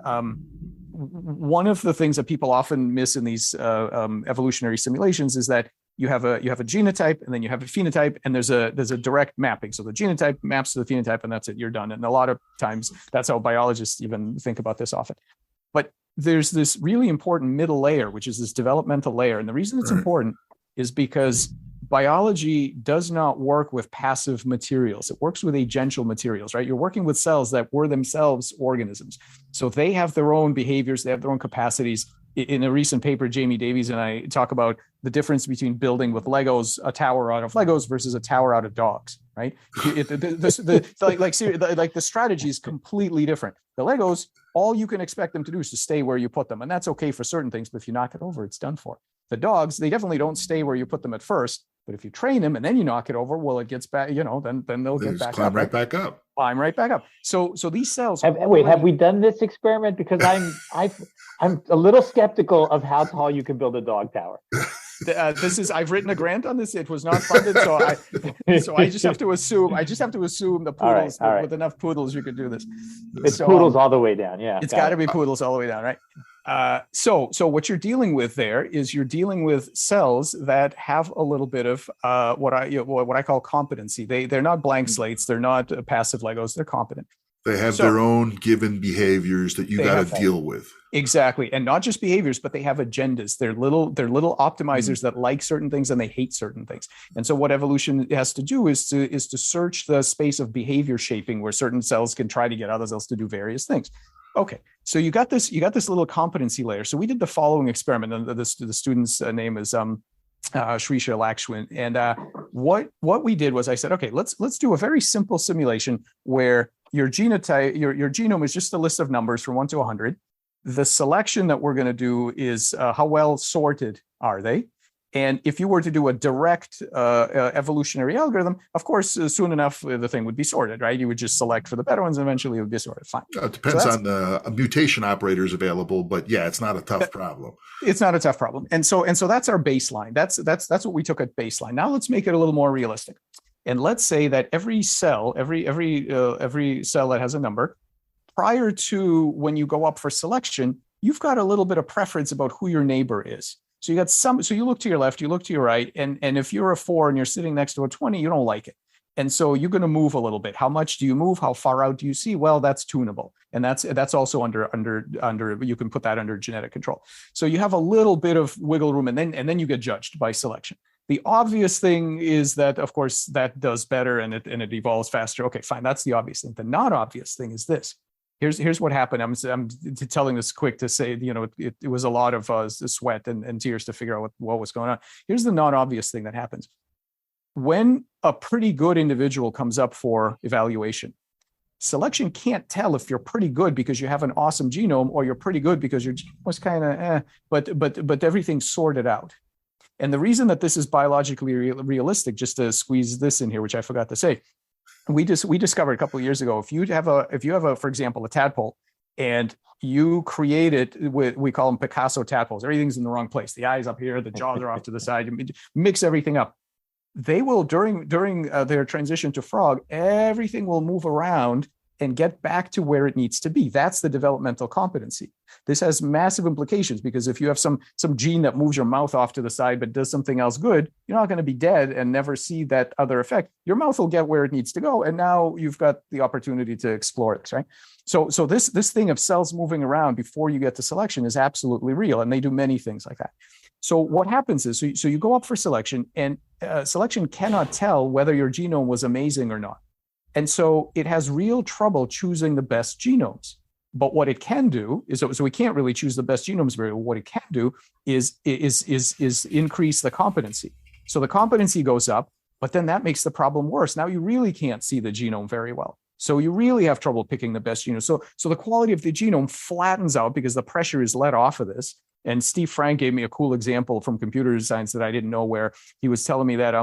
One of the things that people often miss in these evolutionary simulations is that you have a genotype, and then you have a phenotype, and there's a direct mapping. So the genotype maps to the phenotype, and that's it, you're done. And a lot of times that's how biologists even think about this often. But there's this really important middle layer, which is this developmental layer. And the reason it's important is because biology does not work with passive materials. It works with agential materials, right? You're working with cells that were themselves organisms. So they have their own behaviors, they have their own capacities. In a recent paper, Jamie Davies and I talk about the difference between building with Legos, a tower out of Legos versus a tower out of dogs, right? The strategy is completely different. The Legos, all you can expect them to do is to stay where you put them. And that's okay for certain things, but if you knock it over, it's done for. The dogs, they definitely don't stay where you put them at first, but if you train them and then you knock it over, well, it gets back, then they'll get back climb up. Right back up. climb right back up. So these cells. Have we done this experiment? Because I'm a little skeptical of how tall you can build a dog tower. I've written a grant on this. It was not funded, so I just have to assume the poodles, all right. with enough poodles, you could do this. It's poodles all the way down. Yeah, it's got to be poodles all the way down, right? So what you're dealing with there is you're dealing with cells that have a little bit of what I call competency. They're not blank slates. They're not passive Legos. They're competent. They have their own given behaviors that you got to deal with. Exactly. And not just behaviors, but they have agendas. They're little optimizers that like certain things and they hate certain things. And so what evolution has to do is to search the space of behavior shaping where certain cells can try to get other cells to do various things. Okay. So you got this little competency layer. So we did the following experiment, and the student's name is Shrisha Lakshwin. And what we did was I said, okay, let's do a very simple simulation where your genotype, your genome is just a list of numbers from 1 to 100. The selection that we're going to do is how well sorted are they? And if you were to do a direct evolutionary algorithm, of course, soon enough, the thing would be sorted, right? You would just select for the better ones, and eventually it would be sorted. Fine. It depends on the mutation operators available, but yeah, it's not a tough problem. It's not a tough problem. And so that's our baseline. That's what we took at baseline. Now let's make it a little more realistic. And let's say that every cell, every cell that has a number, prior to when you go up for selection, you've got a little bit of preference about who your neighbor is. So you look to your left, you look to your right, and if you're a 4 and you're sitting next to a 20, you don't like it. And so you're going to move a little bit. How much do you move? How far out do you see? Well, that's tunable. And that's also under you can put that under genetic control. So you have a little bit of wiggle room, and then you get judged by selection. The obvious thing is that, of course, that does better and it evolves faster. Okay, fine. That's the obvious thing. The not obvious thing is this. Here's what happened. I'm telling this quick to say, it was a lot of sweat and tears to figure out what was going on. Here's the not obvious thing that happens. When a pretty good individual comes up for evaluation, selection can't tell if you're pretty good because you have an awesome genome or you're pretty good because your genome was kind of but everything's sorted out. And the reason that this is biologically realistic, just to squeeze this in here, which I forgot to say, we discovered a couple of years ago, if you have a, for example, a tadpole, and you create it with, we call them Picasso tadpoles. Everything's in the wrong place. The eyes up here, the jaws are off to the side. You mix everything up. They will during their transition to frog, everything will move around and get back to where it needs to be. That's the developmental competency. This has massive implications because if you have some gene that moves your mouth off to the side but does something else good, you're not going to be dead and never see that other effect. Your mouth will get where it needs to go, and now you've got the opportunity to explore this, right? So this thing of cells moving around before you get to selection is absolutely real, and they do many things like that. So what happens is, so you go up for selection, and selection cannot tell whether your genome was amazing or not. And so it has real trouble choosing the best genomes. But what it can do is, so we can't really choose the best genomes very well. What it can do is increase the competency. So the competency goes up, but then that makes the problem worse. Now you really can't see the genome very well. So you really have trouble picking the best genome. So the quality of the genome flattens out because the pressure is let off of this. And Steve Frank gave me a cool example from computer science that I didn't know, where he was telling me that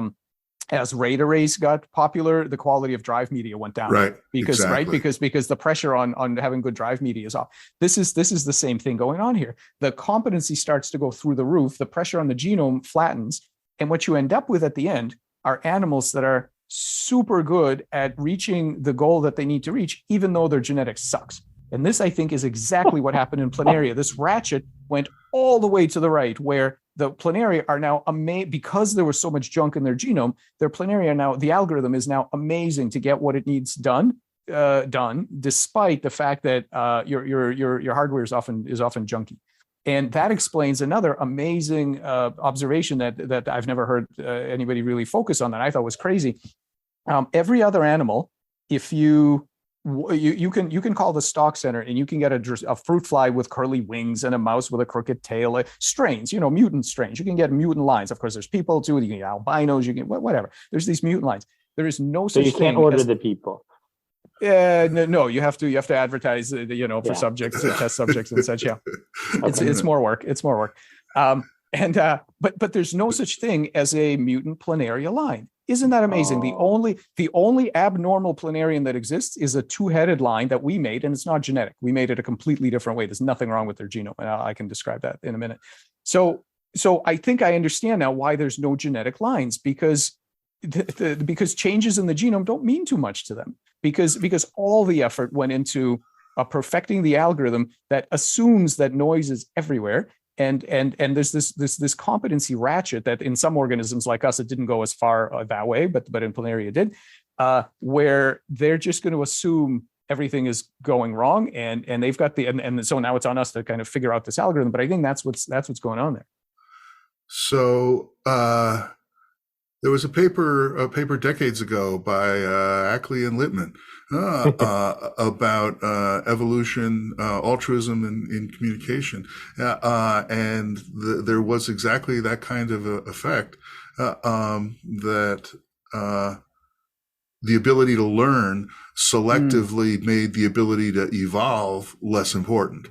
as RAID arrays got popular, the quality of drive media went down. Right. Because exactly. because the pressure on having good drive media is off. This is the same thing going on here. The competency starts to go through the roof. The pressure on the genome flattens, and what you end up with at the end are animals that are super good at reaching the goal that they need to reach, even though their genetics sucks. And this, I think, is exactly what happened in planaria. This ratchet went all the way to the right, where the planaria are now amazing because there was so much junk in their genome. Their planaria now, the algorithm is now amazing to get what it needs done, despite the fact that your hardware is often junky. And that explains another amazing observation that I've never heard anybody really focus on, that I thought was crazy. Every other animal, if you can call the stock center and you can get a fruit fly with curly wings and a mouse with a crooked tail, strains, mutant strains. You can get mutant lines. Of course, there's people too. You can get albinos. You can whatever. There's these mutant lines. There is no such thing. So you can't order the people. No, you have to advertise, for subjects, test subjects and such. Yeah, it's more work. It's more work. But there's no such thing as a mutant planaria line. Isn't that amazing? Oh. The only abnormal planarian that exists is a two-headed line that we made, and it's not genetic. We made it a completely different way. There's nothing wrong with their genome, and I can describe that in a minute. So I think I understand now why there's no genetic lines, because because changes in the genome don't mean too much to them, because all the effort went into perfecting the algorithm that assumes that noise is everywhere. And there's this competency ratchet that in some organisms like us, it didn't go as far that way, but in planaria it did, where they're just going to assume everything is going wrong, and they've got and so now it's on us to kind of figure out this algorithm. But I think that's what's going on there. So there was a paper decades ago by Ackley and Littman about evolution, altruism in communication, and there was exactly that kind of effect, that the ability to learn selectively made the ability to evolve less important,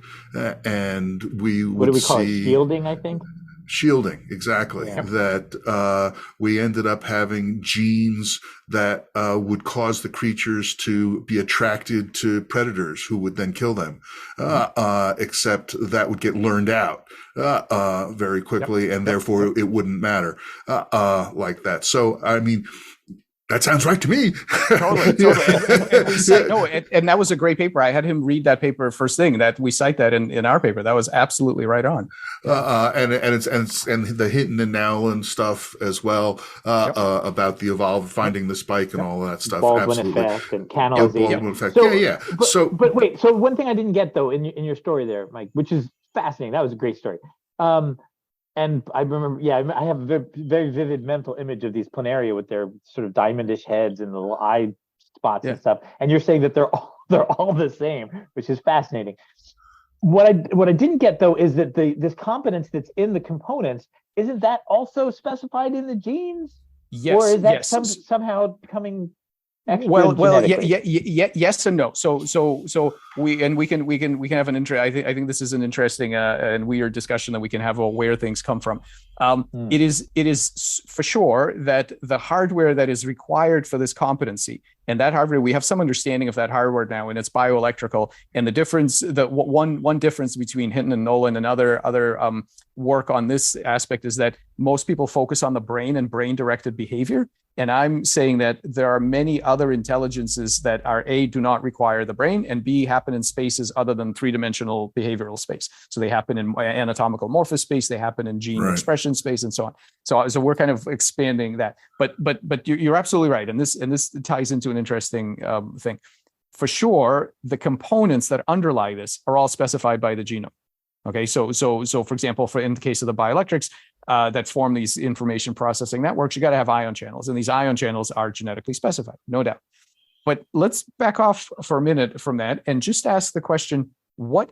and we would What do we call see it? Shielding, I think. Shielding, exactly. Yeah. That we ended up having genes that would cause the creatures to be attracted to predators who would then kill them, except that would get learned out very quickly, and therefore it wouldn't matter like that. So, I mean, that sounds right to me. Totally. And that was a great paper. I had him read that paper first thing. That we cite that in our paper. That was absolutely right on. And the Hinton and Nowlin stuff as well, about the evolve, finding the spike, and all of that stuff. Baldwin Absolutely. effect and canalization. Baldwin effect. So, but wait. So one thing I didn't get though in your story there, Mike, which is fascinating. That was a great story. And I remember, I have a very, very vivid mental image of these planaria with their sort of diamondish heads and the little eye spots and stuff. And you're saying that they're all the same, which is fascinating. What I didn't get though is that this competence that's in the components, isn't that also specified in the genes? Yes. Or is that somehow coming? Yes and no. So we can have an interest. I think this is an interesting and weird discussion that we can have about where things come from. It is for sure that the hardware that is required for this competency, and that hardware, we have some understanding of that hardware now, and it's bioelectrical. And the difference, one difference between Hinton and Nolan and other work on this aspect is that most people focus on the brain and brain-directed behavior. And I'm saying that there are many other intelligences that are A, do not require the brain, and B, happen in spaces other than three-dimensional behavioral space. So they happen in anatomical morphous space, they happen in gene expression space, and so on. So we're kind of expanding that. But you're absolutely right, and this ties into an interesting thing. For sure, the components that underlie this are all specified by the genome. Okay, so for example, in the case of the bioelectrics that form these information processing networks, you got to have ion channels, and these ion channels are genetically specified, no doubt. But let's back off for a minute from that and just ask the question: what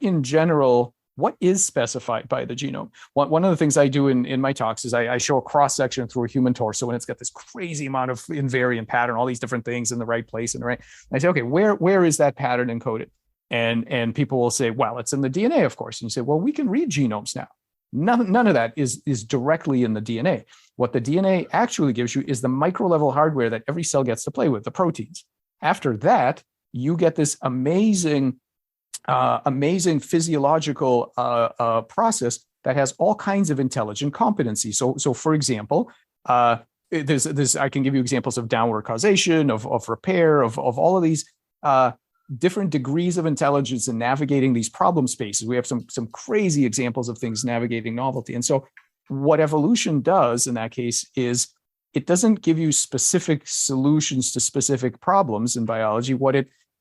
is specified by the genome? One of the things I do in my talks is I show a cross section through a human torso, and it's got this crazy amount of invariant pattern, all these different things in the right place and right. And I say, okay, where is that pattern encoded? And people will say, well, it's in the DNA, of course. And you say, well, we can read genomes now. None of that is directly in the DNA. What the DNA actually gives you is the micro level hardware that every cell gets to play with, the proteins. After that, you get this amazing physiological process that has all kinds of intelligent competency. So for example, there's I can give you examples of downward causation, of repair, of all of these different degrees of intelligence in navigating these problem spaces. We have some crazy examples of things navigating novelty. And so what evolution does in that case is it doesn't give you specific solutions to specific problems in biology.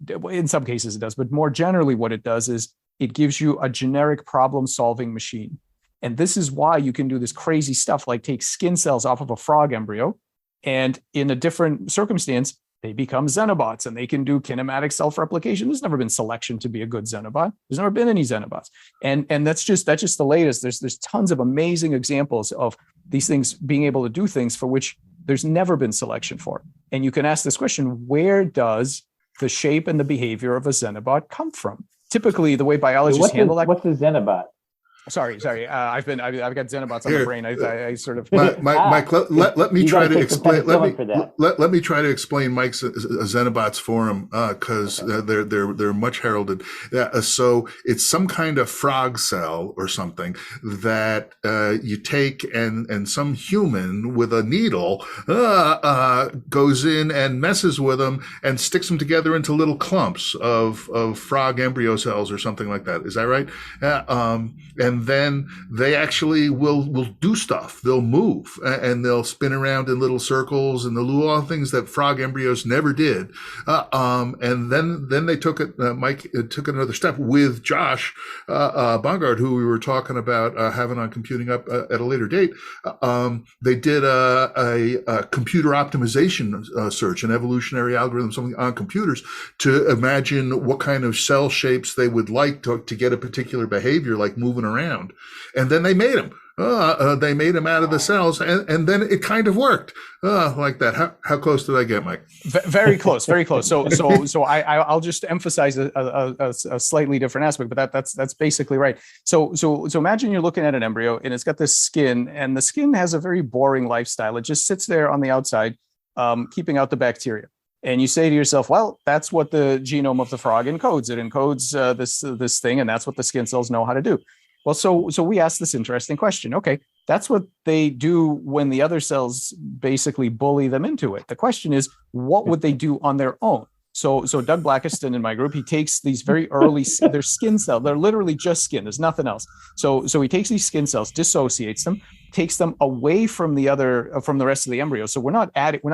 In some cases it does, but more generally what it does is it gives you a generic problem-solving machine. And this is why you can do this crazy stuff like take skin cells off of a frog embryo, and in a different circumstance, they become xenobots and they can do kinematic self-replication. There's never been selection to be a good xenobot. There's never been any xenobots. And that's just the latest. There's tons of amazing examples of these things being able to do things for which there's never been selection for. And you can ask this question: where does the shape and the behavior of a xenobot come from? Typically, the way biologists handle that. What's a xenobot? Sorry. I've got Xenobots on Here, the brain. I sort of. Mike, let me You try gotta to take some explain. penicillin for that. Let me try to explain Mike's Xenobots for him, because they're much heralded. So it's some kind of frog cell or something that you take, and some human with a needle goes in and messes with them and sticks them together into little clumps of frog embryo cells or something like that. Is that right? And then they actually will do stuff. They'll move, and they'll spin around in little circles, and they'll do all things that frog embryos never did. And then they took it. Mike took it another step with Josh Bongard, who we were talking about having on Computing Up at a later date. They did a computer optimization search, an evolutionary algorithm, something on computers, to imagine what kind of cell shapes they would like to get a particular behavior, like moving around. And then they made them. They made them out of the cells, and then it kind of worked like that. How close did I get, Mike? Very close, very close. So I'll just emphasize a slightly different aspect, but that's basically right. So imagine you're looking at an embryo, and it's got this skin, and the skin has a very boring lifestyle. It just sits there on the outside, keeping out the bacteria. And you say to yourself, well, that's what the genome of the frog encodes. It encodes this thing, and that's what the skin cells know how to do. Well, so we asked this interesting question. Okay, that's what they do when the other cells basically bully them into it. The question is, what would they do on their own? So Doug Blackiston in my group, he takes these very early, they're skin cells. They're literally just skin. There's nothing else. So he takes these skin cells, dissociates them, takes them away from the rest of the embryo. So we're not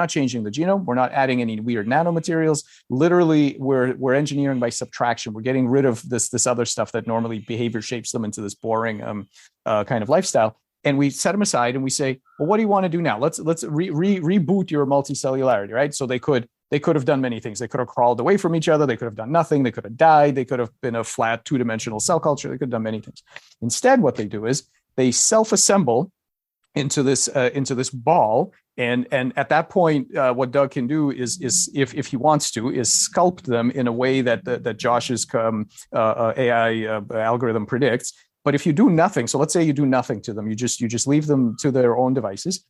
changing the genome. We're not adding any weird nanomaterials. Literally, we're engineering by subtraction. We're getting rid of this other stuff that normally behavior shapes them into this boring kind of lifestyle. And we set them aside and we say, well, what do you want to do now? Let's reboot your multicellularity, right? So they could have done many things. They could have crawled away from each other. They could have done nothing. They could have died. They could have been a flat two-dimensional cell culture. They could have done many things. Instead, what they do is they self-assemble into this ball. And at that point, what Doug can do is if he wants to, is sculpt them in a way that Josh's AI algorithm predicts. But if you do nothing, so let's say you do nothing to them, you just leave them to their own devices.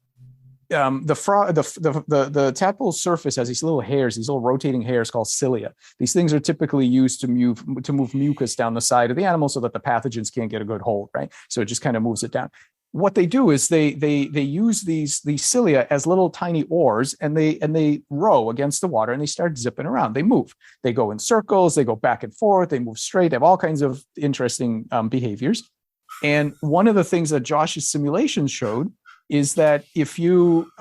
The tadpole's surface has these little hairs, these little rotating hairs called cilia. These things are typically used to move mucus down the side of the animal so that the pathogens can't get a good hold, right? So it just kind of moves it down. What they do is they use these cilia as little tiny oars, and they row against the water, and they start zipping around. They move. They go in circles. They go back and forth. They move straight. They have all kinds of interesting behaviors. And one of the things that Josh's simulations showed is that if you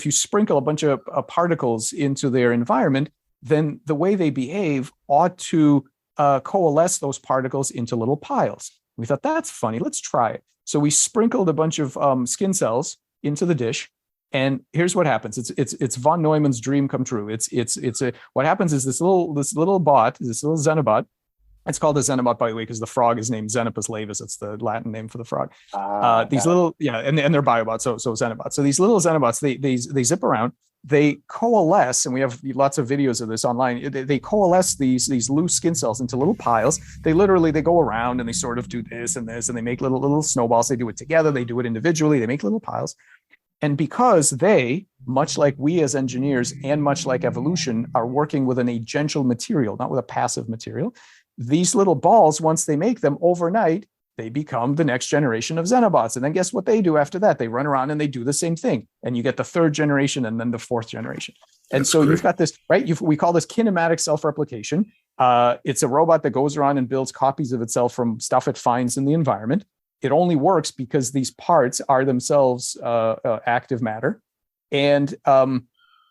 sprinkle a bunch of particles into their environment, then the way they behave ought to coalesce those particles into little piles. We thought, that's funny. Let's try it. So we sprinkled a bunch of skin cells into the dish, and here's what happens. It's von Neumann's dream come true. What happens is this little Xenobot. It's called a Xenobot, by the way, because the frog is named Xenopus laevis. It's the Latin name for the frog. And they're biobots, so Xenobots. So these little Xenobots, they zip around, they coalesce, and we have lots of videos of this online. They coalesce these loose skin cells into little piles. They go around and they sort of do this and this, and they make little snowballs. They do it together. They do it individually. They make little piles. And because they, much like we as engineers and much like evolution, are working with an agential material, not with a passive material, these little balls, once they make them overnight, they become the next generation of Xenobots. And then guess what they do after that? They run around and they do the same thing. And you get the third generation and then the fourth generation. And That's so great. You've got this, right? We call this kinematic self-replication. It's a robot that goes around and builds copies of itself from stuff it finds in the environment. It only works because these parts are themselves active matter. And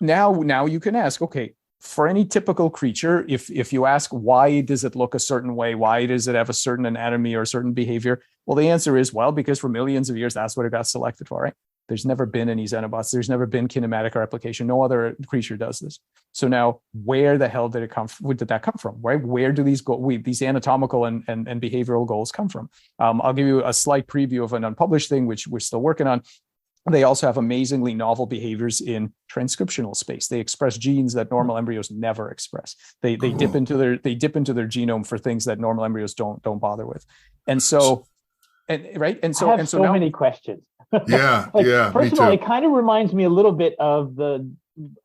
now you can ask, okay, for any typical creature, if you ask why does it look a certain way, why does it have a certain anatomy or a certain behavior? Well, the answer is, well, because for millions of years, that's what it got selected for, right? There's never been any Xenobots. There's never been kinematic replication. No other creature does this. So now, where the hell did it come? Did that come from? Right? Where do these these anatomical and behavioral goals come from? I'll give you a slight preview of an unpublished thing, which we're still working on. They also have amazingly novel behaviors in transcriptional space. They express genes that normal embryos never express. They dip into their genome for things that normal embryos don't bother with. And so And right. And I have so so now, many questions. Yeah, Like, yeah, me first of all, too. it kind of reminds me a little bit of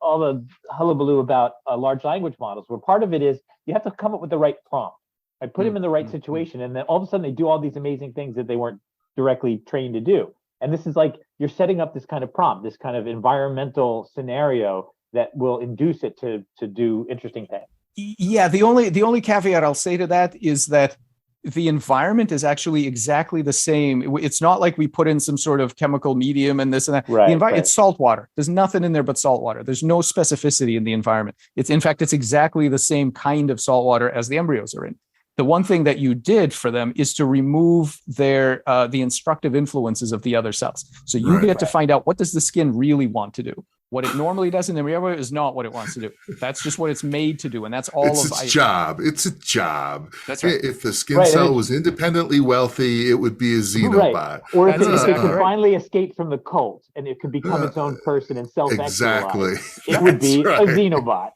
all the hullabaloo about large language models, where part of it is you have to come up with the right prompt. I put them in the right situation, and then all of a sudden they do all these amazing things that they weren't directly trained to do. And this is like you're setting up this kind of prompt, this kind of environmental scenario that will induce it to do interesting things. Yeah, the only caveat I'll say to that is that the environment is actually exactly the same. It's not like we put in some sort of chemical medium and this and that. Right, It's salt water. There's nothing in there but salt water. There's no specificity in the environment. It's in fact, it's exactly the same kind of salt water as the embryos are in. The one thing that you did for them is to remove the instructive influences of the other cells. So you get to find out, what does the skin really want to do? What it normally does in the embryo is not what it wants to do. That's just what it's made to do. And that's all It's its job. It's a job. That's right. If the skin cell was independently wealthy, it would be a xenobot. Right. Or if That's it could right. finally escape from the cult and it could become its own person and self-actualize, Exactly. it would be That's a right. xenobot.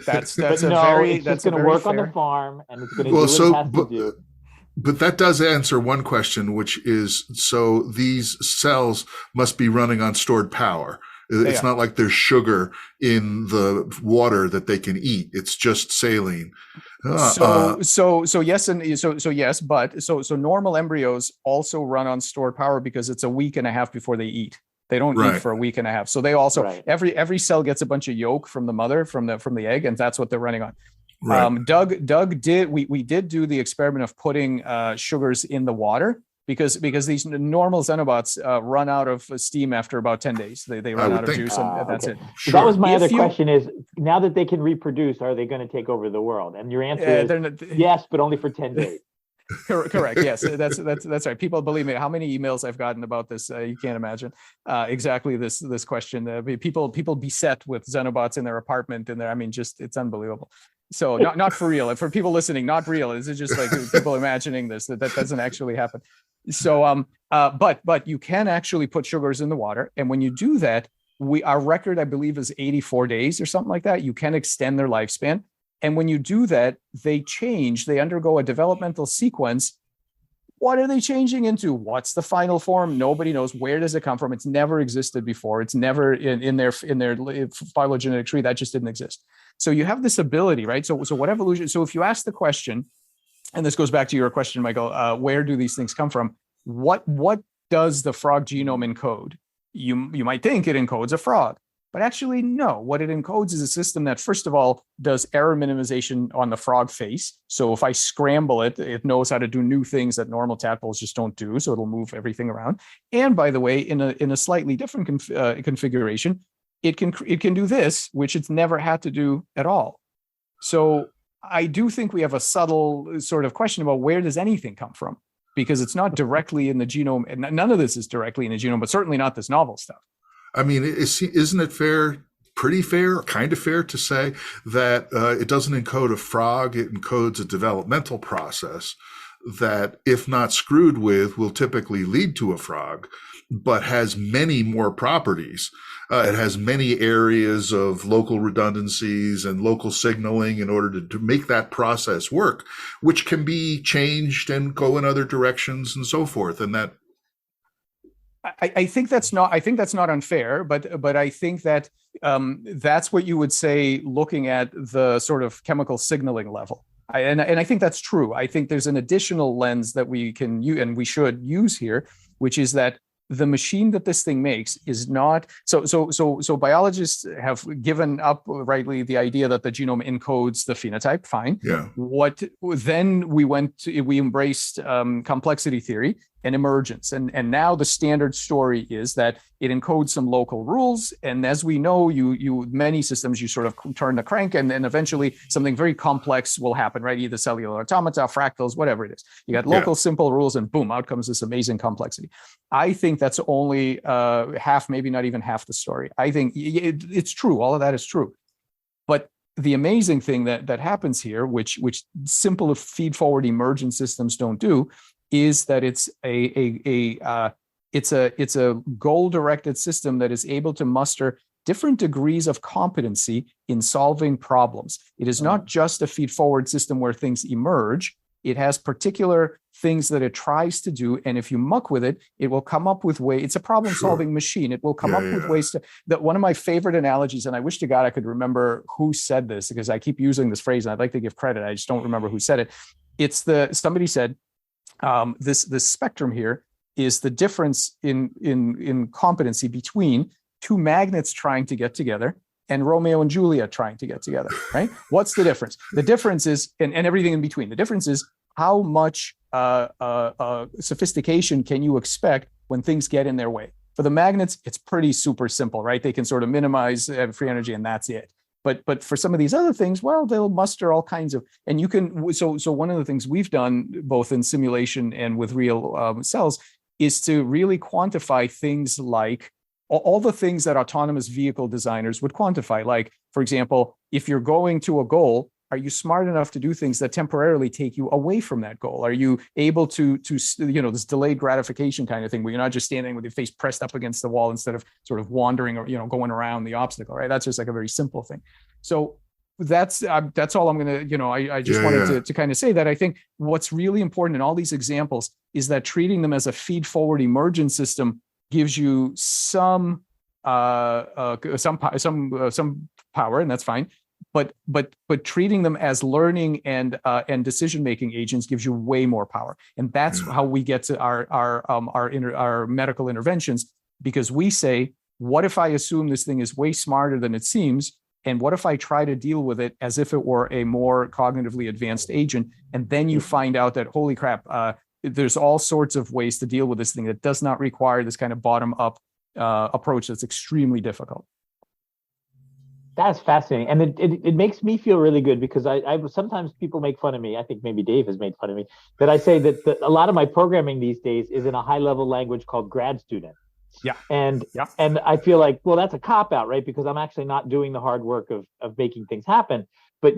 That's But a no, very it's that's just going a to very work on fair. the farm and it's going to do what it has to do. But that does answer one question, which is, so these cells must be running on stored power. It's not like there's sugar in the water that they can eat. It's just saline. So yes, and so yes, but so normal embryos also run on stored power because it's a week and a half before they eat. They don't eat for a week and a half. So they also every cell gets a bunch of yolk from the mother from the egg, and that's what they're running on. Right. Doug did we did do the experiment of putting sugars in the water because these normal xenobots run out of steam after about 10 days. They run out of juice and that's it. Sure. That was my other question is, now that they can reproduce, are they going to take over the world? And your answer is yes, but only for 10 days. Correct. Yes, that's right. People, believe me, how many emails I've gotten about this, you can't imagine. Exactly this question. People beset with xenobots in their apartment, and I mean, just it's unbelievable. So not for real. For people listening, not real. This is just like people imagining this. That doesn't actually happen. So but you can actually put sugars in the water, and when you do that, our record, I believe, is 84 days or something like that. You can extend their lifespan. And when you do that, they undergo a developmental sequence. What are they changing into? What's the final form? Nobody knows. Where does it come from? It's never existed before. It's never in their phylogenetic tree. That just didn't exist. So you have this ability, right? So what evolution? So if you ask the question, and this goes back to your question, Michael, where do these things come from? What does the frog genome encode? You might think it encodes a frog. But actually, no. What it encodes is a system that, first of all, does error minimization on the frog face. So if I scramble it, it knows how to do new things that normal tadpoles just don't do. So it'll move everything around. And by the way, in a slightly different configuration, it can do this, which it's never had to do at all. So I do think we have a subtle sort of question about where does anything come from? Because it's not directly in the genome. And none of this is directly in the genome, but certainly not this novel stuff. I mean, isn't it pretty fair, kind of fair to say that it doesn't encode a frog, it encodes a developmental process that, if not screwed with, will typically lead to a frog, but has many more properties. It has many areas of local redundancies and local signaling in order to make that process work, which can be changed and go in other directions and so forth. And that, I think that's not unfair, but I think that that's what you would say looking at the sort of chemical signaling level. And I think that's true. I think there's an additional lens that we can use and we should use here, which is that the machine that this thing makes is not so biologists have given up rightly the idea that the genome encodes the phenotype. Fine. Yeah. What then we embraced complexity theory and emergence. And now the standard story is that it encodes some local rules. And as we know, you many systems, you sort of turn the crank and then eventually something very complex will happen, right? Either cellular automata, fractals, whatever it is. You got local simple rules and boom, out comes this amazing complexity. I think that's only half, maybe not even half the story. I think it's true. All of that is true. But the amazing thing that happens here, which simple feed forward emergent systems don't do, is that it's a goal directed system that is able to muster different degrees of competency in solving problems. It is not just a feed forward system where things emerge. It has particular things that it tries to do. And if you muck with it, it will come up with ways. It's a problem solving machine. It will come up with ways to, that one of my favorite analogies, and I wish to God I could remember who said this, because I keep using this phrase and I'd like to give credit. I just don't remember who said it. Somebody said, this spectrum here is the difference in competency between two magnets trying to get together and Romeo and Juliet trying to get together, right? What's the difference? The difference is, and everything in between, the difference is how much sophistication can you expect when things get in their way? For the magnets, it's pretty super simple, right? They can sort of minimize free energy and that's it. But for some of these other things, well, they'll muster all kinds of, and you can, so one of the things we've done both in simulation and with real cells is to really quantify things like all the things that autonomous vehicle designers would quantify. Like, for example, if you're going to a goal, are you smart enough to do things that temporarily take you away from that goal? Are you able to this delayed gratification kind of thing where you're not just standing with your face pressed up against the wall instead of sort of wandering or, going around the obstacle, right? That's just like a very simple thing. So that's all I'm going to, I just wanted to kind of say that I think what's really important in all these examples is that treating them as a feed forward emergent system gives you some power, and that's fine. But treating them as learning and decision making agents gives you way more power, and that's how we get to our medical interventions. Because we say, what if I assume this thing is way smarter than it seems, and what if I try to deal with it as if it were a more cognitively advanced agent, and then you find out that holy crap. There's all sorts of ways to deal with this thing that does not require this kind of bottom-up approach that's extremely difficult. That's fascinating. And it makes me feel really good because I sometimes people make fun of me. I think maybe Dave has made fun of me, that I say that a lot of my programming these days is in a high-level language called grad student. Yeah. And I feel like, well, that's a cop-out, right? Because I'm actually not doing the hard work of making things happen. But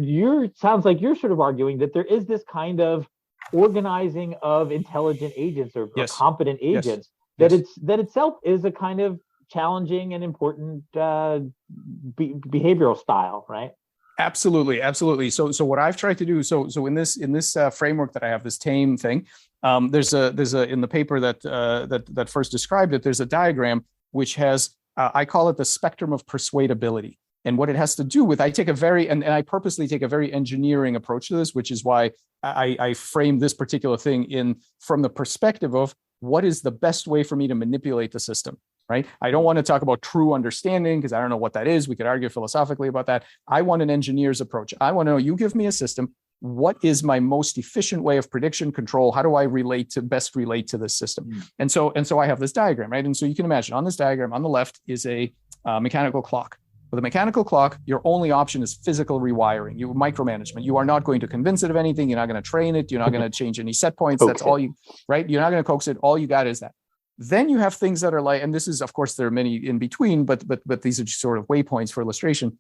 sounds like you're sort of arguing that there is this kind of organizing of intelligent agents or competent agents that itself is a kind of challenging and important behavioral style, right? Absolutely. So what I've tried to do, so in this framework that I have, this TAME thing, there's a in the paper that first described it, there's a diagram which has I call it the spectrum of persuadability. And what it has to do with, I purposely take a very engineering approach to this, which is why I frame this particular thing from the perspective of what is the best way for me to manipulate the system, right? I don't want to talk about true understanding because I don't know what that is. We could argue philosophically about that. I want an engineer's approach. I want to know, you give me a system, what is my most efficient way of prediction control? How do I best relate to this system? And so I have this diagram, right? And so you can imagine on this diagram on the left is a mechanical clock. With a mechanical clock, your only option is physical rewiring, micromanagement. You are not going to convince it of anything. You're not going to train it. You're not going to change any set points. That's all you, right? You're not going to coax it. All you got is that. Then you have things that are like, and this is, of course, there are many in between, but these are just sort of waypoints for illustration.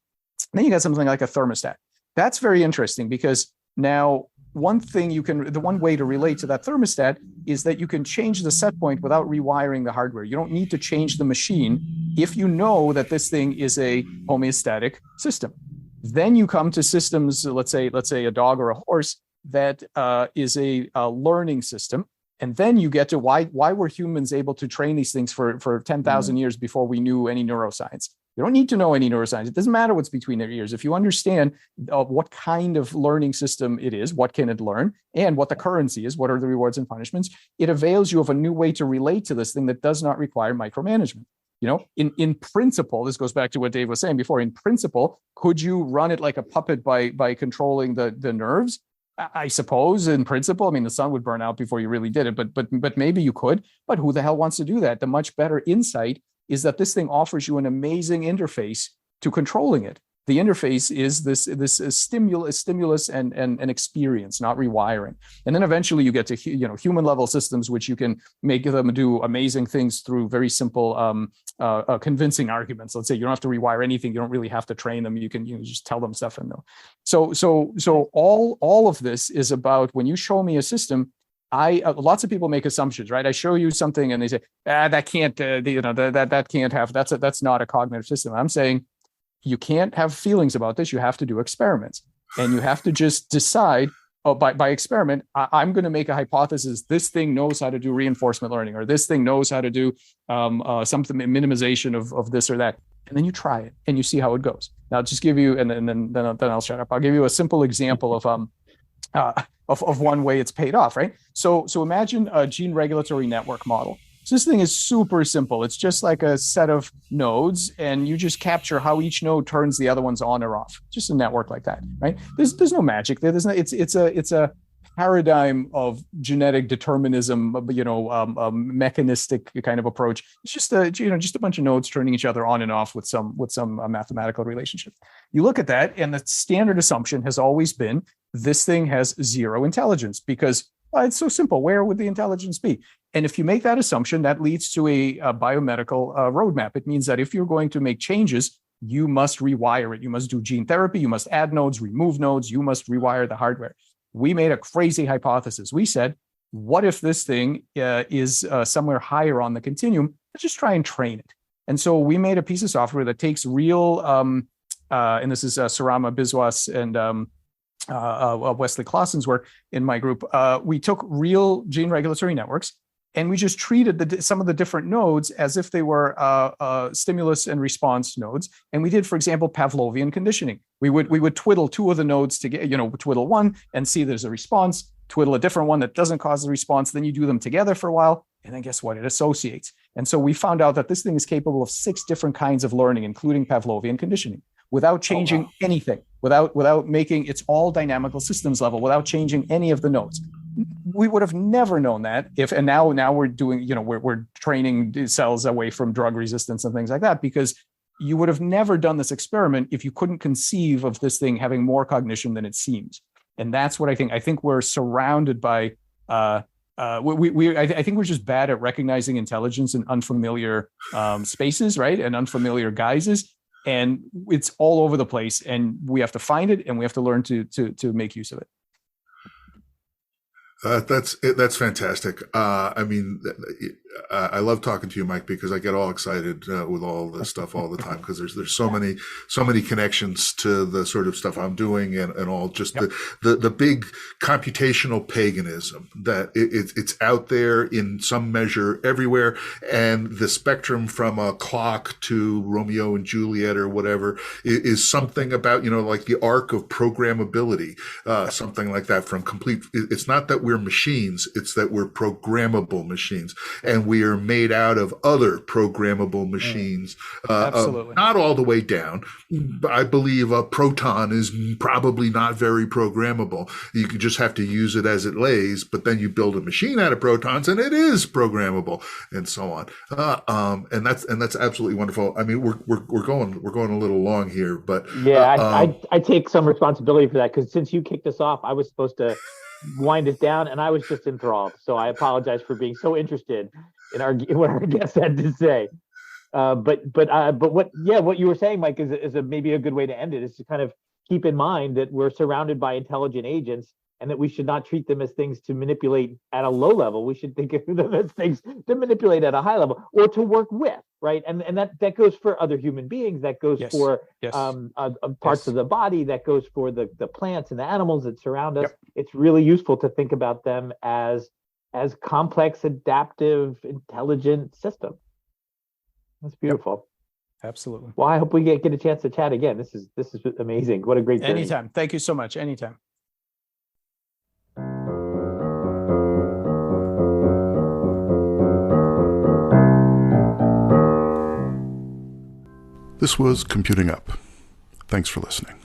Then you got something like a thermostat. That's very interesting because now the one way to relate to that thermostat is that you can change the set point without rewiring the hardware. You don't need to change the machine if you know that this thing is a homeostatic system. Then you come to systems, let's say a dog or a horse, that is a learning system. And then you get to why were humans able to train these things for 10,000 years before we knew any neuroscience? You don't need to know any neuroscience. It doesn't matter what's between their ears. If you understand what kind of learning system it is, what can it learn, and what the currency is, what are the rewards and punishments, it avails you of a new way to relate to this thing that does not require micromanagement. In principle, this goes back to what Dave was saying before. In principle, could you run it like a puppet by controlling the nerves? I suppose in principle, I mean, the sun would burn out before you really did it, but maybe you could. But who the hell wants to do that? The much better insight is that this thing offers you an amazing interface to controlling it. The interface is this stimulus and experience, not rewiring. And then eventually you get to human level systems, which you can make them do amazing things through very simple convincing arguments. Let's say you don't have to rewire anything. You don't really have to train them. You can just tell them stuff and know. So all of this is about when you show me a system. Lots of people make assumptions, right? I show you something and they say, that can't, that can't have, that's not a cognitive system. I'm saying you can't have feelings about this. You have to do experiments and you have to just decide by experiment, I'm going to make a hypothesis. This thing knows how to do reinforcement learning, or this thing knows how to do something minimization of this or that. And then you try it and you see how it goes. Now, I'll just give you, and then I'll shut up. I'll give you a simple example of one way it's paid off, right? So imagine a gene regulatory network model. So this thing is super simple. It's just like a set of nodes, and you just capture how each node turns the other ones on or off. Just a network like that, right? There's no magic there. There's no, it's a paradigm of genetic determinism, mechanistic kind of approach. It's just a bunch of nodes turning each other on and off with some mathematical relationship. You look at that, and the standard assumption has always been this thing has zero intelligence, because it's so simple. Where would the intelligence be? And if you make that assumption, that leads to a biomedical roadmap. It means that if you're going to make changes, you must rewire it. You must do gene therapy. You must add nodes, remove nodes. You must rewire the hardware. We made a crazy hypothesis. We said, what if this thing is somewhere higher on the continuum? Let's just try and train it. And so we made a piece of software that takes real, and this is Sarama Biswas and Wesley Clausen's work in my group. We took real gene regulatory networks, and we just treated some of the different nodes as if they were stimulus and response nodes. And we did, for example, Pavlovian conditioning. We would twiddle two of the nodes to get, twiddle one and see there's a response, twiddle a different one that doesn't cause the response. Then you do them together for a while, and then guess what? It associates. And so we found out that this thing is capable of 6 different kinds of learning, including Pavlovian conditioning, without changing anything, without making, it's all dynamical systems level, without changing any of the nodes. We would have never known that and now we're doing, we're training cells away from drug resistance and things like that, because you would have never done this experiment if you couldn't conceive of this thing having more cognition than it seems. And that's what I think we're surrounded by. I think we're just bad at recognizing intelligence in unfamiliar spaces, right? And unfamiliar guises. And it's all over the place, and we have to find it, and we have to learn to make use of it. That's fantastic. I love talking to you, Mike, because I get all excited with all this stuff all the time, because there's so many connections to the sort of stuff I'm doing and all, just the big computational paganism that it's out there in some measure everywhere, and the spectrum from a clock to Romeo and Juliet or whatever is something about, like the arc of programmability, something like that. From complete, it's not that we're machines, it's that we're programmable machines, and we are made out of other programmable machines. Absolutely. Not all the way down. I believe a proton is probably not very programmable. You can just have to use it as it lays, but then you build a machine out of protons and it is programmable, and so on. And that's absolutely wonderful. I mean, we're going a little long here, but yeah, I take some responsibility for that, because since you kicked us off, I was supposed to wind it down, and I was just enthralled. So I apologize for being so interested in what our guest had to say. But what you were saying, Mike, is maybe a good way to end it, is to kind of keep in mind that we're surrounded by intelligent agents, and that we should not treat them as things to manipulate at a low level. We should think of them as things to manipulate at a high level, or to work with, right? And that goes for other human beings, that goes for parts of the body, that goes for the plants and the animals that surround us. It's really useful to think about them as complex, adaptive, intelligent systems. That's beautiful. Absolutely. Well, I hope we get a chance to chat again. This is amazing. What a great journey. Anytime. Thank you so much. Anytime. This was Computing Up. Thanks for listening.